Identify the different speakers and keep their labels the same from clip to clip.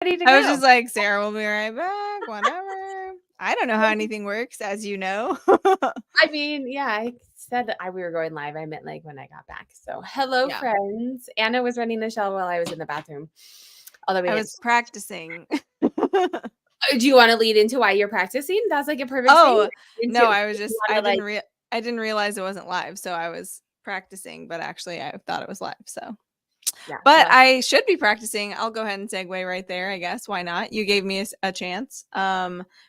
Speaker 1: ready to
Speaker 2: I was
Speaker 1: go.
Speaker 2: just like, Sarah will be right back, whatever. I don't know how anything works, as you know.
Speaker 1: I mean, yeah, I said that we were going live. I meant like when I got back. So, hello,
Speaker 2: Yeah.
Speaker 1: friends. Anna was running the show while I was in the bathroom. Although we
Speaker 2: I
Speaker 1: didn't.
Speaker 2: was practicing.
Speaker 1: Do you want to lead into why you're practicing? That's like a perfect segue
Speaker 2: Oh, no,
Speaker 1: into.
Speaker 2: I was
Speaker 1: You
Speaker 2: just
Speaker 1: want to like,
Speaker 2: I didn't realize it wasn't live, so I was practicing, but actually I thought it was live, so.
Speaker 1: yeah.
Speaker 2: But
Speaker 1: So
Speaker 2: I should be practicing. I'll go ahead and segue right there, I guess. Why not? You gave me a chance.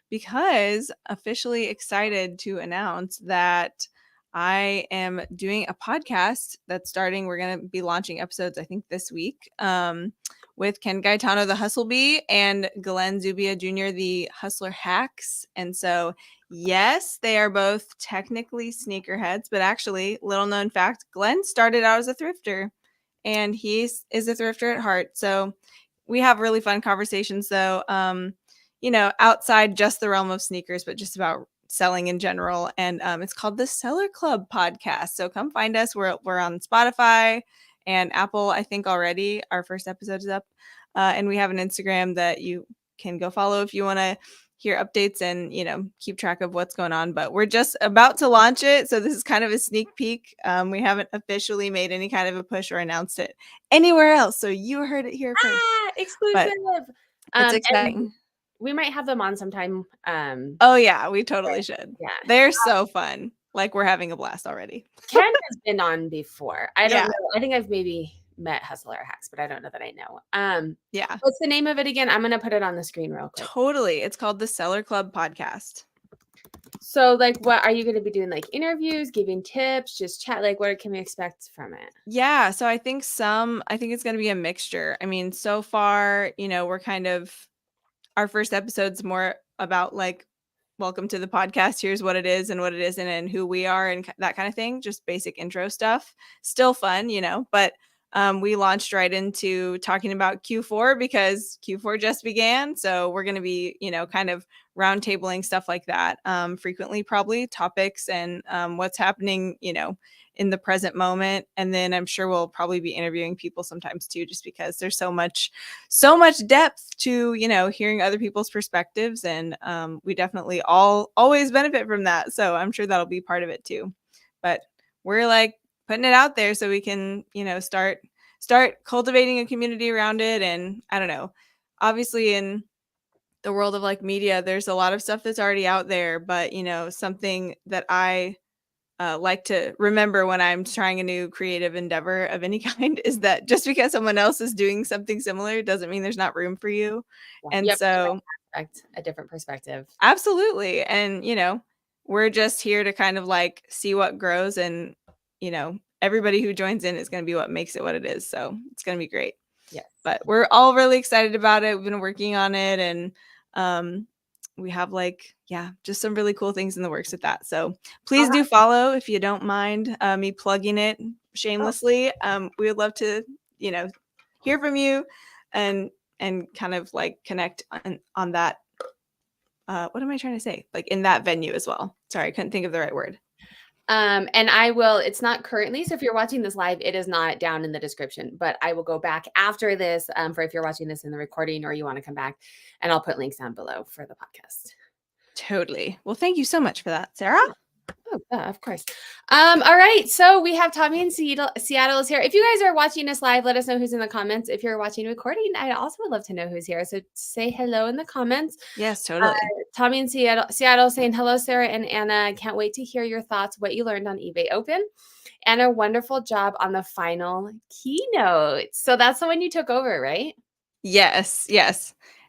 Speaker 2: Because officially excited to announce that I am doing a podcast that's starting. We're going to be launching episodes, I think, this week. With Ken Gaetano, the Hustle Bee, and Glenn Zubia Jr., the Hustler Hacks. And so, yes, they are both technically sneakerheads, but actually, little known fact, Glenn started out as a thrifter, and he is a thrifter at heart. So we have really fun conversations, though, outside just the realm of sneakers, but just about selling in general. And it's called the Seller Club Podcast. So come find us. We're on Spotify and Apple, I think already. Our first episode is up. And we have an Instagram that you can go follow if you want to hear updates and, keep track of what's going on. But we're just about to launch it. So this is kind of a sneak peek. We haven't officially made any kind of a push or announced it anywhere else. So you heard it here first.
Speaker 1: exclusive.
Speaker 2: But it's
Speaker 1: And
Speaker 2: exciting.
Speaker 1: we might have them on sometime.
Speaker 2: Oh, yeah, we totally should.
Speaker 1: Yeah.
Speaker 2: They're so fun. Like, we're having a blast already.
Speaker 1: Ken has been on before. I don't
Speaker 2: Yeah.
Speaker 1: know. I think I've maybe met Hustler Hacks, but I don't know that I know.
Speaker 2: Yeah,
Speaker 1: What's the name of it again? I'm gonna put it on the screen real quick.
Speaker 2: totally. It's called the Seller Club Podcast.
Speaker 1: So, like, what are you going to be doing? Like interviews, giving tips, just chat? Like, what can we expect from it?
Speaker 2: Yeah, so I think it's going to be a mixture. I mean, so far, we're kind of, our first episode's more about like, welcome to the podcast. Here's what it is and what it isn't and who we are and that kind of thing. Just basic intro stuff. Still fun, but we launched right into talking about Q4 because Q4 just began. So we're going to be, kind of roundtabling stuff like that frequently, probably topics and what's happening, in the present moment. And then I'm sure we'll probably be interviewing people sometimes too, just because there's so much depth to, hearing other people's perspectives. And we definitely always benefit from that. So I'm sure that'll be part of it too. But we're like putting it out there so we can, start cultivating a community around it. And I don't know, obviously in the world of like media, there's a lot of stuff that's already out there, but something that I like to remember when I'm trying a new creative endeavor of any kind is that just because someone else is doing something similar doesn't mean there's not room for you.
Speaker 1: Yeah.
Speaker 2: And
Speaker 1: Yep.
Speaker 2: so
Speaker 1: A different perspective.
Speaker 2: absolutely. And, we're just here to kind of like see what grows, and, everybody who joins in is going to be what makes it what it is. So it's going to be great.
Speaker 1: Yes.
Speaker 2: But we're all really excited about it. We've been working on it, and we have just some really cool things in the works with that. So please do follow if you don't mind me plugging it shamelessly. We would love to, hear from you and kind of like connect on that. What am I trying to say? Like in that venue as well. Sorry, I couldn't think of the right word.
Speaker 1: And I will, it's not currently, so if you're watching this live, it is not down in the description, but I will go back after this for if you're watching this in the recording or you want to come back, and I'll put links down below for the podcast.
Speaker 2: Totally. Well, thank you so much for that, Sarah.
Speaker 1: Oh, yeah, of course. All right. So we have Tommy in Seattle is here. If you guys are watching us live, let us know who's in the comments. If you're watching recording, I also would love to know who's here. So say hello in the comments.
Speaker 2: Yes, totally.
Speaker 1: Tommy in Seattle saying hello, Sarah and Anna. Can't wait to hear your thoughts, what you learned on eBay Open. And a wonderful job on the final keynote. So that's the one you took over, right?
Speaker 2: Yes.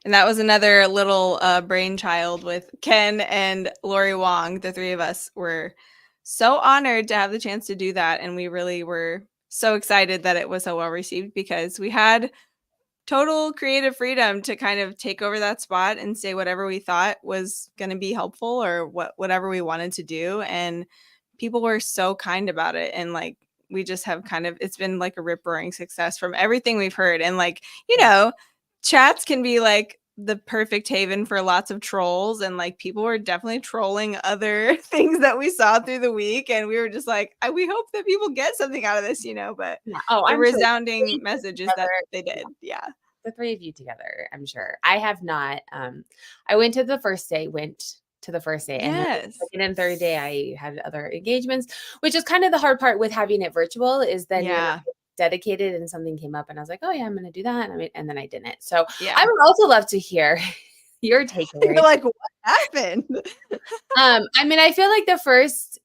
Speaker 2: And that was another little brainchild with Ken and Lori Wong. The three of us were so honored to have the chance to do that. And we really were so excited that it was so well received, because we had total creative freedom to kind of take over that spot and say whatever we thought was going to be helpful or whatever we wanted to do. And people were so kind about it. And like, we just have kind of, it's been like a rip roaring success from everything we've heard. And like, chats can be like the perfect haven for lots of trolls, and like people were definitely trolling other things that we saw through the week, and we were just like, we hope that people get something out of this, but
Speaker 1: Oh,
Speaker 2: the resounding message is that they did. Yeah.
Speaker 1: the 3 of you together, I'm sure. I have not, I went to the first day, and then the
Speaker 2: Yes.
Speaker 1: second and third day, I had other engagements, which is kind of the hard part with having it virtual is then you're not
Speaker 2: Yeah.
Speaker 1: dedicated and something came up and I was like, "Oh, yeah, I'm gonna do that," and then I didn't. So, I
Speaker 2: Yeah.
Speaker 1: would also love to hear your takeaway.
Speaker 2: You're like, "What happened?"
Speaker 1: I mean, I feel like the first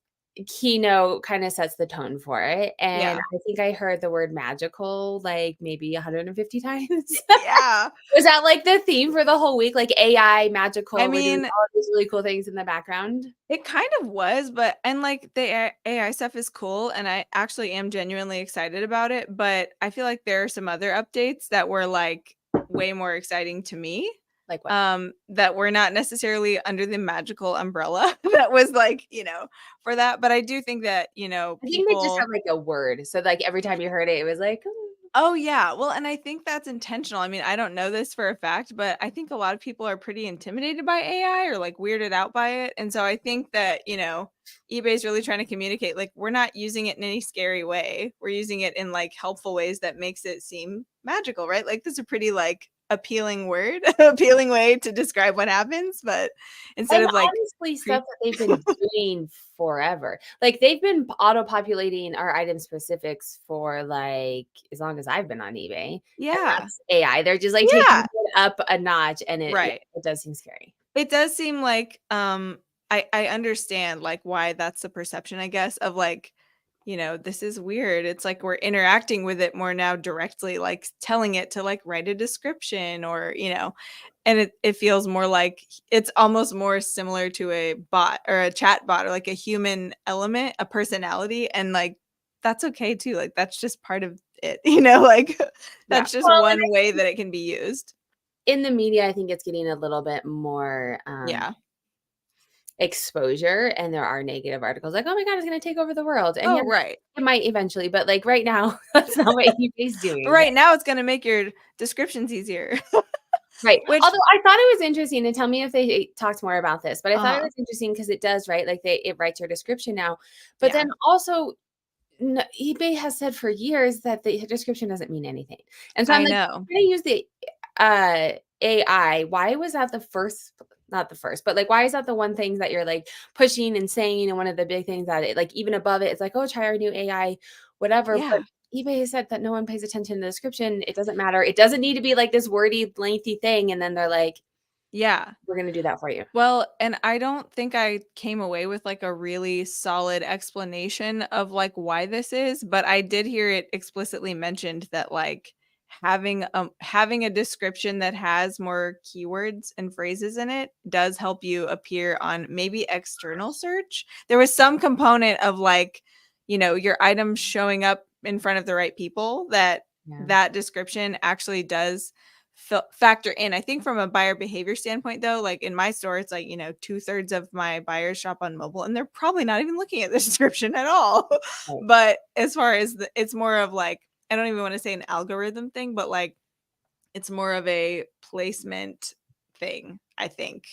Speaker 1: keynote kinda sets the tone for it, and
Speaker 2: Yeah.
Speaker 1: I think I heard the word magical, like, maybe 150 times.
Speaker 2: Yeah.
Speaker 1: Was that, like, the theme for the whole week? Like, AI,
Speaker 2: I
Speaker 1: magical, we're doing
Speaker 2: mean,
Speaker 1: all of these really cool things in the background?
Speaker 2: it kind of was, but and, like, the AI stuff is cool, and I actually am genuinely excited about it, but I feel like there are some other updates that were, like, way more exciting to me,
Speaker 1: Like what?
Speaker 2: that were not necessarily under the magical umbrella that was, like, for that, but I do think that,
Speaker 1: I think they just
Speaker 2: people.
Speaker 1: have, like, a word, so, like, every time you heard it, it was like, "Ooh."
Speaker 2: Oh, yeah. Well, and I think that's intentional. I mean, I don't know this for a fact, but I think a lot of people are pretty intimidated by AI or like weirded out by it. And so I think that, eBay is really trying to communicate like we're not using it in any scary way. We're using it in like helpful ways that makes it seem magical, right? Like this is a pretty like appealing word, appealing way to describe what happens, but instead
Speaker 1: And
Speaker 2: of like
Speaker 1: honestly, stuff
Speaker 2: creep.
Speaker 1: that they've been doing forever. Like, they've been auto-populating our item specifics for, like, as long as I've been on eBay, and
Speaker 2: Yeah.
Speaker 1: that's AI. They're just, like, taking
Speaker 2: Yeah.
Speaker 1: it up a notch, and
Speaker 2: Right.
Speaker 1: it does seem scary.
Speaker 2: It does seem like, I understand, like, why that's the perception, I guess, of, like, this is weird. It's like we're interacting with it more now directly, like, telling it to, like, write a description or, and it feels more like it's almost more similar to a bot or a chat bot or, like, a human element, a personality, and, like, that's okay too, like, that's just part of it, like,
Speaker 1: Yeah.
Speaker 2: that's just
Speaker 1: Well, and
Speaker 2: one way that it can be used.
Speaker 1: in the media, I think it's getting a little bit more,
Speaker 2: Yeah.
Speaker 1: exposure, and there are negative articles like, "Oh my god, it's gonna take over the world," and yeah,
Speaker 2: Oh, right.
Speaker 1: it might eventually, but, like, right now, that's not what eBay's doing.
Speaker 2: Right now, it's gonna make your descriptions easier.
Speaker 1: Right.
Speaker 2: Which
Speaker 1: Although I thought it was interesting, and tell me if they talked more about this, but I thought it
Speaker 2: uh-huh.
Speaker 1: was interesting because it does, right? Like, it writes your description now, but
Speaker 2: Yeah.
Speaker 1: then also eBay has said for years that the description doesn't mean anything. And so I'm
Speaker 2: I
Speaker 1: like,
Speaker 2: know.
Speaker 1: "You're gonna use the, AI, why was that the first not the first, but, like, why is that the one thing that you're, like, pushing and saying, and one of the big things that it like, even above it, it's like, "Oh, try our new AI," whatever, but
Speaker 2: Yeah.
Speaker 1: eBay has said that no one pays attention to the description, it doesn't matter, it doesn't need to be, like, this wordy, lengthy thing, and then they're like,
Speaker 2: Yeah.
Speaker 1: "We're gonna do that for you."
Speaker 2: Well, and I don't think I came away with, like, a really solid explanation of, like, why this is, but I did hear it explicitly mentioned that, like, having a description that has more keywords and phrases in it does help you appear on maybe external search. There was some component of, like, your items showing up in front of the right people
Speaker 1: Yeah.
Speaker 2: that description actually does factor in. I think from a buyer behavior standpoint, though, like in my store, it's like, 2/3 of my buyers shop on mobile and they're probably not even looking at the description at all.
Speaker 1: Right.
Speaker 2: But as far as it's more of like, I don't even want to say an algorithm thing, but like it's more of a placement thing, I think.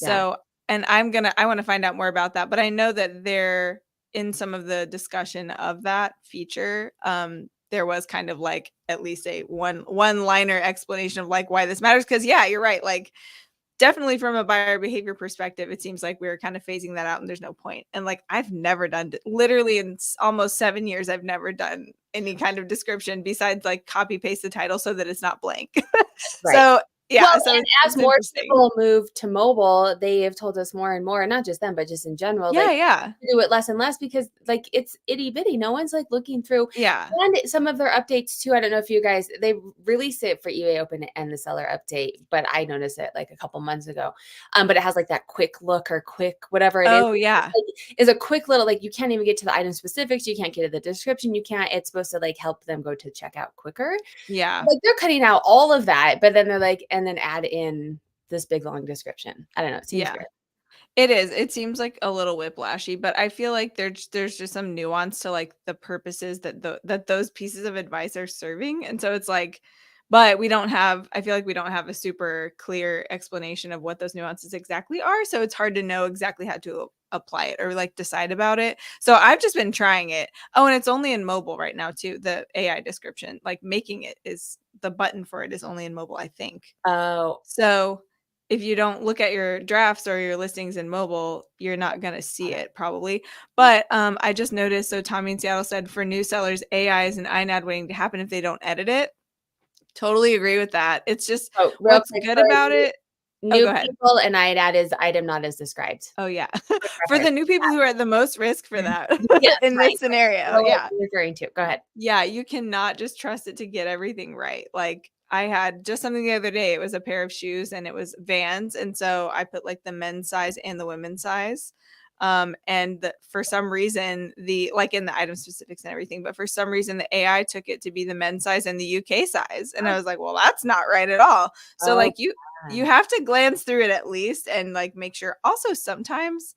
Speaker 1: Yeah.
Speaker 2: So, and I want to find out more about that, but I know that there in some of the discussion of that feature, there was kind of like at least a one liner explanation of like why this matters. Cause yeah, you're right. Like definitely from a buyer behavior perspective, it seems like we're kind of phasing that out and there's no point. And like I've never done literally in almost 7 years, I've never done any kind of description besides like copy paste the title so that it's not blank.
Speaker 1: Right.
Speaker 2: So
Speaker 1: Well,
Speaker 2: yeah, so
Speaker 1: and as
Speaker 2: it's
Speaker 1: more
Speaker 2: interesting.
Speaker 1: people move to mobile, they have told us more and more, not just them, but just in general,
Speaker 2: Yeah,
Speaker 1: like,
Speaker 2: yeah.
Speaker 1: do it less and less because, like, it's itty bitty. No one's, like, looking through
Speaker 2: Yeah.
Speaker 1: and some of their updates too, I don't know if you guys they released it for eBay Open and the seller update, but I noticed it, like, a couple months ago. But it has, like, that quick look or quick whatever it is.
Speaker 2: Oh, yeah.
Speaker 1: Is a quick little like, you can't even get to the item specifics, you can't get to the description, you can't it's supposed to, like, help them go to checkout quicker.
Speaker 2: Yeah.
Speaker 1: Like, they're cutting out all of that, but then they're like and then add in this big, long description. I don't know, it seems
Speaker 2: Yeah.
Speaker 1: weird.
Speaker 2: It is. It seems like a little whiplashy, but I feel like there's just some nuance to, like, the purposes that those pieces of advice are serving, and so it's like but we don't have I feel like we don't have a super clear explanation of what those nuances exactly are, so it's hard to know exactly how to apply it or like decide about it. So I've just been trying it. Oh, and it's only in mobile right now too. The AI description, like making it is the button for it is only in mobile, I think.
Speaker 1: Oh,
Speaker 2: So if you don't look at your drafts or your listings in mobile, you're not going to see
Speaker 1: got it.
Speaker 2: it probably. But I just noticed, so Tommy in Seattle said for new sellers, AI is an INAD waiting to happen if they don't edit it. Totally agree with that. It's just
Speaker 1: Oh, real
Speaker 2: what's
Speaker 1: quick
Speaker 2: good
Speaker 1: for
Speaker 2: about it. Oh,
Speaker 1: new
Speaker 2: go ahead.
Speaker 1: people, and IDAT is item not as described.
Speaker 2: Oh, yeah.
Speaker 1: For
Speaker 2: For the
Speaker 1: reference.
Speaker 2: new people who are at the most risk for that
Speaker 1: Yes,
Speaker 2: in
Speaker 1: right.
Speaker 2: this scenario.
Speaker 1: Know what
Speaker 2: Yeah.
Speaker 1: I'm referring to. Go ahead.
Speaker 2: Yeah, you cannot just trust it to get everything right. Like I had just something the other day. It was a pair of shoes and it was Vans. And so I put like the men's size and the women's size. For some reason, the like in the item specifics and everything, but for some reason the AI took it to be the men's size and the UK size. And I was like, well, that's not right at all. So
Speaker 1: Oh,
Speaker 2: like you have to glance through it at least and like make sure. Also, sometimes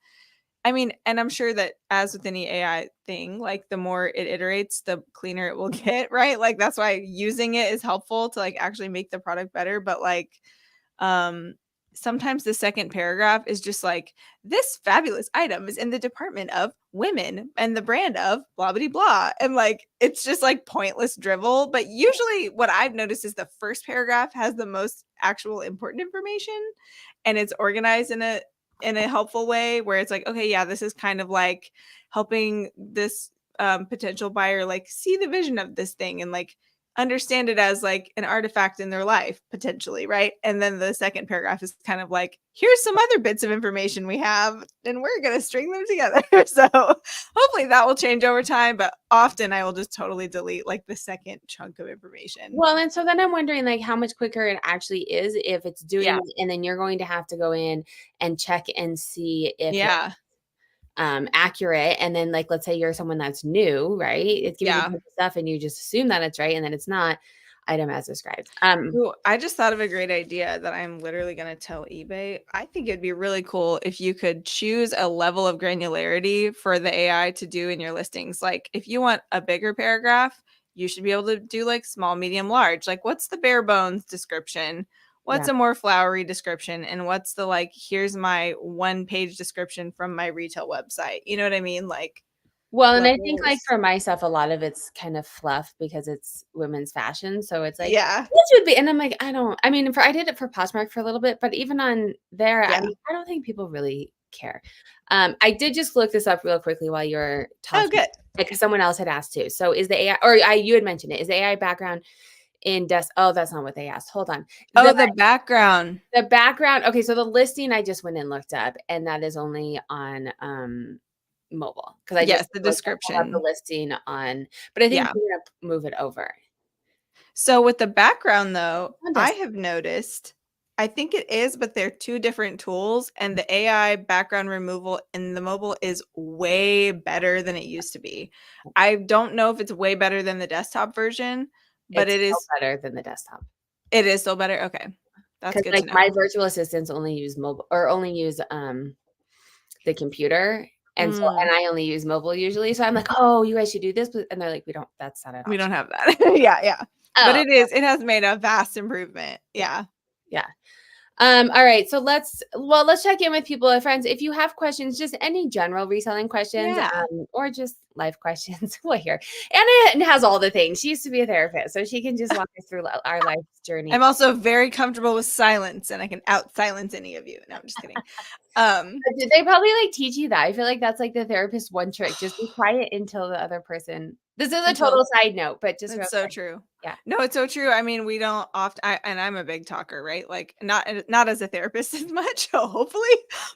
Speaker 2: I mean, and I'm sure that as with any AI thing, like the more it iterates, the cleaner it will get, right? Like that's why using it is helpful to like actually make the product better. But like um sometimes the second paragraph is just like this fabulous item is in the department of women and the brand of blah blah blah. And like it's just like pointless drivel. But usually what I've noticed is the first paragraph has the most actual important information and it's organized in a helpful way where it's like, okay, yeah, this is kind of like helping this potential buyer like see the vision of this thing and like understand it as like an artifact in their life potentially, right? And then the second paragraph is kind of like, here's some other bits of information we have and we're going to string them together. So hopefully that will change over time, but often I will just totally delete like the second chunk of information.
Speaker 1: well, and so then I'm wondering like how much quicker it actually is if it's doing
Speaker 2: Yeah.
Speaker 1: it, and then you're going to have to go in and check and see if it's
Speaker 2: Yeah.
Speaker 1: accurate. And then like let's say you're someone that's new, right? It's giving you a
Speaker 2: Yeah.
Speaker 1: bunch of stuff and you just assume that it's right and then it's not item as described.
Speaker 2: Ooh, I just thought of a great idea that I'm literally going to tell eBay. I think it'd be really cool if you could choose a level of granularity for the AI to do in your listings. Like if you want a bigger paragraph, you should be able to do like small, medium, large. Like what's the bare bones description? What's
Speaker 1: Yeah.
Speaker 2: a more flowery description? And what's the like, here's my 1-page description from my retail website. You know what I mean? Like
Speaker 1: Well, and I think like
Speaker 2: levels.
Speaker 1: for myself, a lot of it's kind of fluff because it's women's fashion. So it's like,
Speaker 2: Yeah.
Speaker 1: this would be, and I'm like, I mean, I did it for Poshmark for a little bit, but even on there,
Speaker 2: Yeah.
Speaker 1: I don't think people really care. I did just look this up real quickly while you were
Speaker 2: Oh,
Speaker 1: talking
Speaker 2: good.
Speaker 1: because someone else had asked too. So is the AI, you had mentioned it, is the AI background in desk? Oh, that's not what they asked. Hold on.
Speaker 2: Oh, the background.
Speaker 1: The background. Okay. So the listing, I just went and looked up and that is only on, mobile because I just
Speaker 2: Yes, the
Speaker 1: looked up, pulled up the
Speaker 2: description.
Speaker 1: listing on, but I think
Speaker 2: Yeah.
Speaker 1: we're gonna move it over.
Speaker 2: So with the background though,
Speaker 1: On
Speaker 2: I
Speaker 1: desk.
Speaker 2: have noticed, I think it is, but they're two different tools and the AI background removal in the mobile is way better than it used to be. I don't know if it's way better than the desktop version, but
Speaker 1: It's still better than the desktop
Speaker 2: it is still better. Okay. That's
Speaker 1: because
Speaker 2: good
Speaker 1: like
Speaker 2: to know.
Speaker 1: my virtual assistants only use mobile or only use the computer. And so, and
Speaker 2: Mm,
Speaker 1: I only use mobile usually. So I'm like, oh, you guys should do this. And they're like, we don't, that's not an
Speaker 2: we
Speaker 1: option.
Speaker 2: don't have that. Yeah, yeah. But
Speaker 1: Oh,
Speaker 2: it has made a vast improvement.
Speaker 1: yeah.
Speaker 2: Yeah.
Speaker 1: Yeah. All right. So let's check in with people, friends. If you have questions, just any general reselling questions,
Speaker 2: Yeah.
Speaker 1: or just life questions, we're here. Anna has all the things. She used to be a therapist, so she can just walk us through our life journey.
Speaker 2: I'm also very comfortable with silence and I can out silence any of you. No, I'm just kidding. Um
Speaker 1: Did they probably like teach you that? I feel like that's like the therapist one trick. Just be quiet until the other person. This is a
Speaker 2: until
Speaker 1: total side note, but just real
Speaker 2: It's so
Speaker 1: quick.
Speaker 2: true.
Speaker 1: Yeah.
Speaker 2: No, it's so true. I mean, we don't often and I'm a big talker, right? Like not as a therapist as much, hopefully,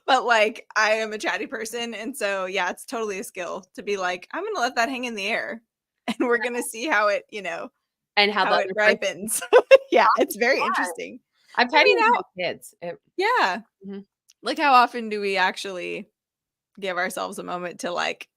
Speaker 2: but like I am a chatty person and so yeah, it's totally a skill to be like I'm going to let that hang in the air and we're going to see how it,
Speaker 1: And how the
Speaker 2: how it
Speaker 1: other person.
Speaker 2: ripens. Yeah, it's very interesting.
Speaker 1: I've
Speaker 2: I
Speaker 1: tried
Speaker 2: mean,
Speaker 1: it with
Speaker 2: how
Speaker 1: my kids.
Speaker 2: yeah.
Speaker 1: Mhm.
Speaker 2: Like how often do we actually give ourselves a moment to like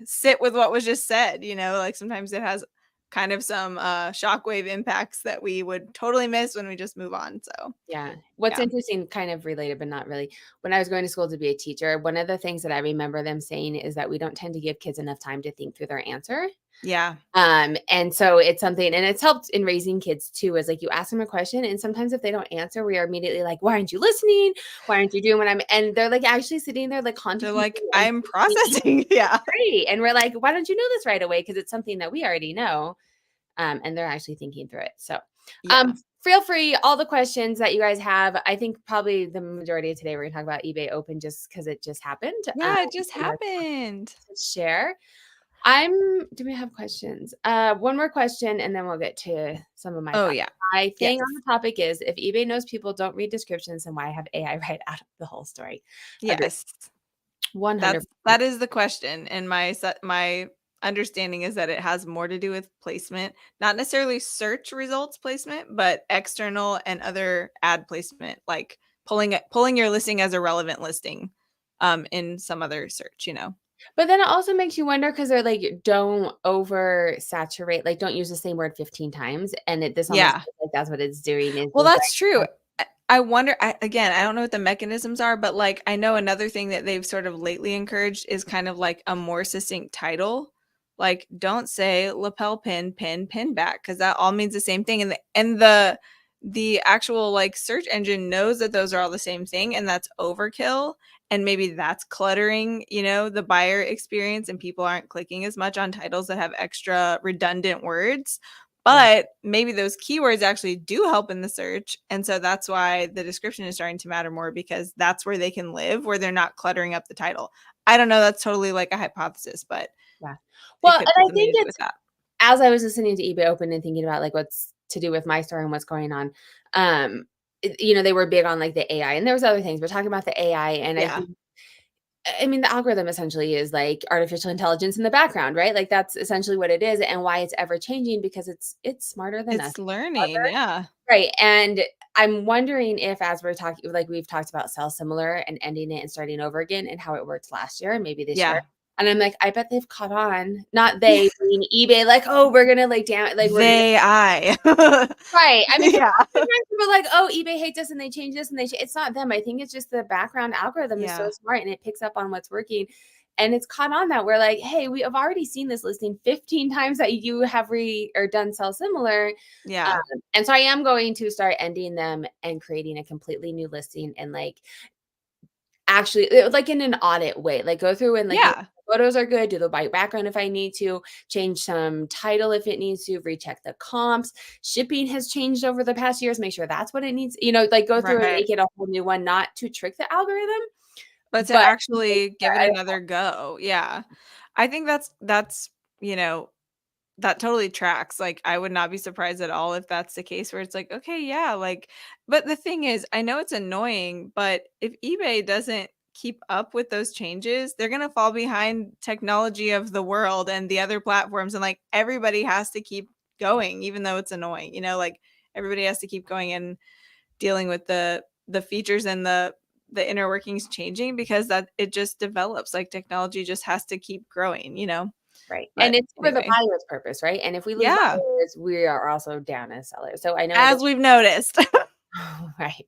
Speaker 2: sit with what was just said, like sometimes it has kind of some shockwave impacts that we would totally miss when we just move on. So
Speaker 1: Yeah. What's
Speaker 2: yeah.
Speaker 1: interesting, kind of related, but not really. When I was going to school to be a teacher, one of the things that I remember them saying is that we don't tend to give kids enough time to think through their answer.
Speaker 2: Yeah.
Speaker 1: And so it's something, and it's helped in raising kids too, is like you ask them a question, and sometimes if they don't answer, we are immediately like, why aren't you listening? Why aren't you doing what I'm, and they're like actually sitting there like
Speaker 2: They're
Speaker 1: contemplating
Speaker 2: like,
Speaker 1: and
Speaker 2: I'm
Speaker 1: thinking
Speaker 2: processing. Yeah.
Speaker 1: great. And we're like, why don't you know this right away? Because it's something that we already know. And they're actually thinking through it. So
Speaker 2: Yeah.
Speaker 1: feel free, all the questions that you guys have. I think probably the majority of today we're gonna talk about eBay Open just because it just happened.
Speaker 2: Yeah, it just
Speaker 1: And that's
Speaker 2: happened.
Speaker 1: to share. Do we have questions? One more question and then we'll get to some of my
Speaker 2: Oh,
Speaker 1: thoughts.
Speaker 2: yeah.
Speaker 1: My
Speaker 2: Yes.
Speaker 1: thing on the topic is if eBay knows people don't read descriptions, then why have AI write out the whole story? Agree.
Speaker 2: Yes.
Speaker 1: 100%.
Speaker 2: That is the question, and my understanding is that it has more to do with placement, not necessarily search results placement, but external and other ad placement, like pulling your listing as a relevant listing, in some other search, you know?
Speaker 1: But then it also makes you wonder because they're like, don't oversaturate, like don't use the same word 15 times. And this almost
Speaker 2: Yeah.
Speaker 1: feels like that's what it's doing is
Speaker 2: Well,
Speaker 1: just
Speaker 2: that's true.
Speaker 1: like,
Speaker 2: I wonder, again, I don't know what the mechanisms are, but like I know another thing that they've sort of lately encouraged is kind of like a more succinct title. Like don't say lapel pin back because that all means the same thing. And the actual like search engine knows that those are all the same thing and that's overkill. And maybe that's cluttering, the buyer experience and people aren't clicking as much on titles that have extra redundant words.
Speaker 1: yeah,
Speaker 2: But maybe those keywords actually do help in the search. And so that's why the description is starting to matter more because that's where they can live, where they're not cluttering up the title. I don't know. That's totally like a hypothesis, but
Speaker 1: yeah.
Speaker 2: it
Speaker 1: Well,
Speaker 2: could
Speaker 1: and
Speaker 2: have
Speaker 1: I
Speaker 2: something
Speaker 1: think
Speaker 2: to do
Speaker 1: it's
Speaker 2: with that.
Speaker 1: as I was listening to eBay Open and thinking about like what's to do with my story and what's going on. They were big on like the AI and there was other things, but talking about the AI, and
Speaker 2: Yeah.
Speaker 1: I mean, the algorithm essentially is like artificial intelligence in the background, right? Like that's essentially what it is, and why it's ever changing because it's smarter than us.
Speaker 2: It's learning. Yeah.
Speaker 1: Right, and I'm wondering if as we're talking like, we've talked about sell similar and ending it and starting over again and how it worked last year and maybe this year,
Speaker 2: Yeah.
Speaker 1: and I'm like, I bet they've caught on, not they, being eBay, like, "Oh, we're gonna, like, down like, we're gonna."
Speaker 2: I.
Speaker 1: Right, I mean, 'cause
Speaker 2: Yeah.
Speaker 1: sometimes people are like, "Oh, eBay hates us and they change this and it's not them, I think it's just the background algorithm is so
Speaker 2: Yeah.
Speaker 1: smart and it picks up on what's working, and it's caught on that we're like, "Hey, we have already seen this listing 15 times that you have or done sell similar."
Speaker 2: Yeah.
Speaker 1: And so I am going to start ending them and creating a completely new listing and like actually like in an audit way, like go through and like make
Speaker 2: Yeah.
Speaker 1: sure photos are good, do the white background if I need to, change some title if it needs to, recheck the comps. Shipping has changed over the past years, make sure that's what it needs, like go through and
Speaker 2: Right.
Speaker 1: make it a whole new one, not to trick the algorithm,
Speaker 2: But to
Speaker 1: but make
Speaker 2: actually give it
Speaker 1: sure
Speaker 2: another go. Yeah. I think you know, that totally tracks. Like, I would not be surprised at all if that's the case where it's like, okay, yeah, like, but the thing is, I know it's annoying, but if eBay doesn't keep up with those changes, they're going to fall behind technology of the world and the other platforms. And like, everybody has to keep going, even though it's annoying, like everybody has to keep going and dealing with the features and the inner workings changing because that it just develops. Like technology just has to keep growing.
Speaker 1: right. And
Speaker 2: But
Speaker 1: it's for the
Speaker 2: anyway,
Speaker 1: buyer's purpose, right? And if we lose
Speaker 2: yeah.
Speaker 1: buyers, we are also down as sellers. So I know that
Speaker 2: As we've noticed.
Speaker 1: right.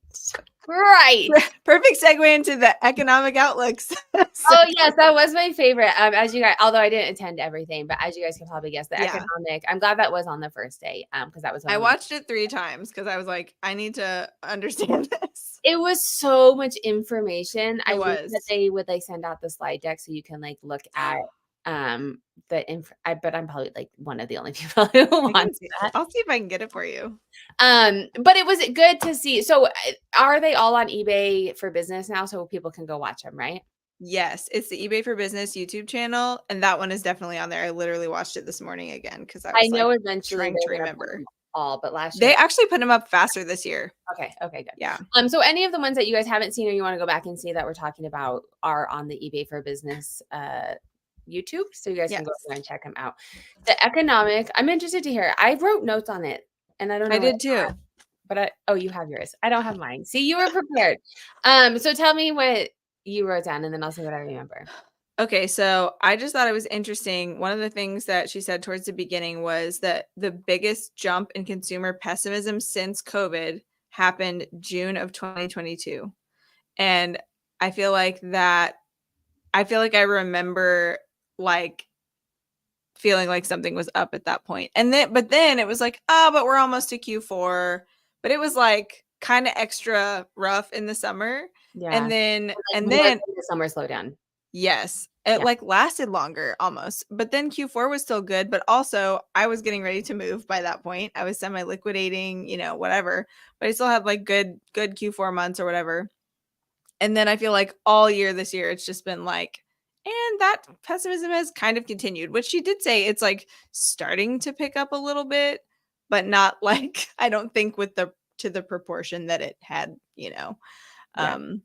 Speaker 1: Right.
Speaker 2: Perfect segue into the economic outlooks.
Speaker 1: Oh, yes, that was my favorite, as you guys, although I didn't attend everything, but as you guys can probably guess, the
Speaker 2: Yeah.
Speaker 1: economic, I'm glad that was on the first day, because that was one
Speaker 2: I
Speaker 1: of the,
Speaker 2: watched it 3 times because I was like, I need to understand this.
Speaker 1: it was so much information.
Speaker 2: It
Speaker 1: I wish that
Speaker 2: was.
Speaker 1: they would, like, send out the slide deck so you can, like, look at, but I'm probably, like, one of the only people who wants that.
Speaker 2: I'll see if I can get it for you.
Speaker 1: But it was good to see. So, are they all on eBay for Business now so people can go watch them, right?
Speaker 2: Yes, it's the eBay for Business YouTube channel, and that one is definitely on there. I literally watched it this morning again because I
Speaker 1: I
Speaker 2: was,
Speaker 1: know
Speaker 2: like,
Speaker 1: eventually
Speaker 2: trying to
Speaker 1: they're gonna put
Speaker 2: remember.
Speaker 1: them all, but last
Speaker 2: They
Speaker 1: year.
Speaker 2: actually put them up faster this year.
Speaker 1: Okay, good.
Speaker 2: Yeah.
Speaker 1: So any of the ones that you guys haven't seen or you wanna go back and see that we're talking about are on the eBay for Business, YouTube, so you guys can
Speaker 2: Yes.
Speaker 1: go there and check them out. The economic, I'm interested to hear. I wrote notes on it, and I don't
Speaker 2: I
Speaker 1: know what
Speaker 2: did too.
Speaker 1: but oh, you have yours. I don't have mine. See, you were prepared. So tell me what you wrote down, and then I'll see what I remember.
Speaker 2: Okay, so I just thought it was interesting. One of the things that she said towards the beginning was that the biggest jump in consumer pessimism since COVID happened June of 2022. And I feel like I remember like feeling like something was up at that point. But then it was like, oh, but we're almost to Q4. But it was like kind of extra rough in the summer.
Speaker 1: Yeah.
Speaker 2: And then,
Speaker 1: Like
Speaker 2: and
Speaker 1: more
Speaker 2: then,
Speaker 1: than the summer slowdown.
Speaker 2: yes, it
Speaker 1: Yeah.
Speaker 2: like lasted longer almost. But then Q4 was still good. But also, I was getting ready to move by that point. I was semi liquidating, whatever. But I still had like good Q4 months or whatever. And then I feel like all year this year, it's just been like, and that pessimism has kind of continued, which she did say it's like starting to pick up a little bit, but not like, I don't think to the proportion that it had,
Speaker 1: Yeah.
Speaker 2: um,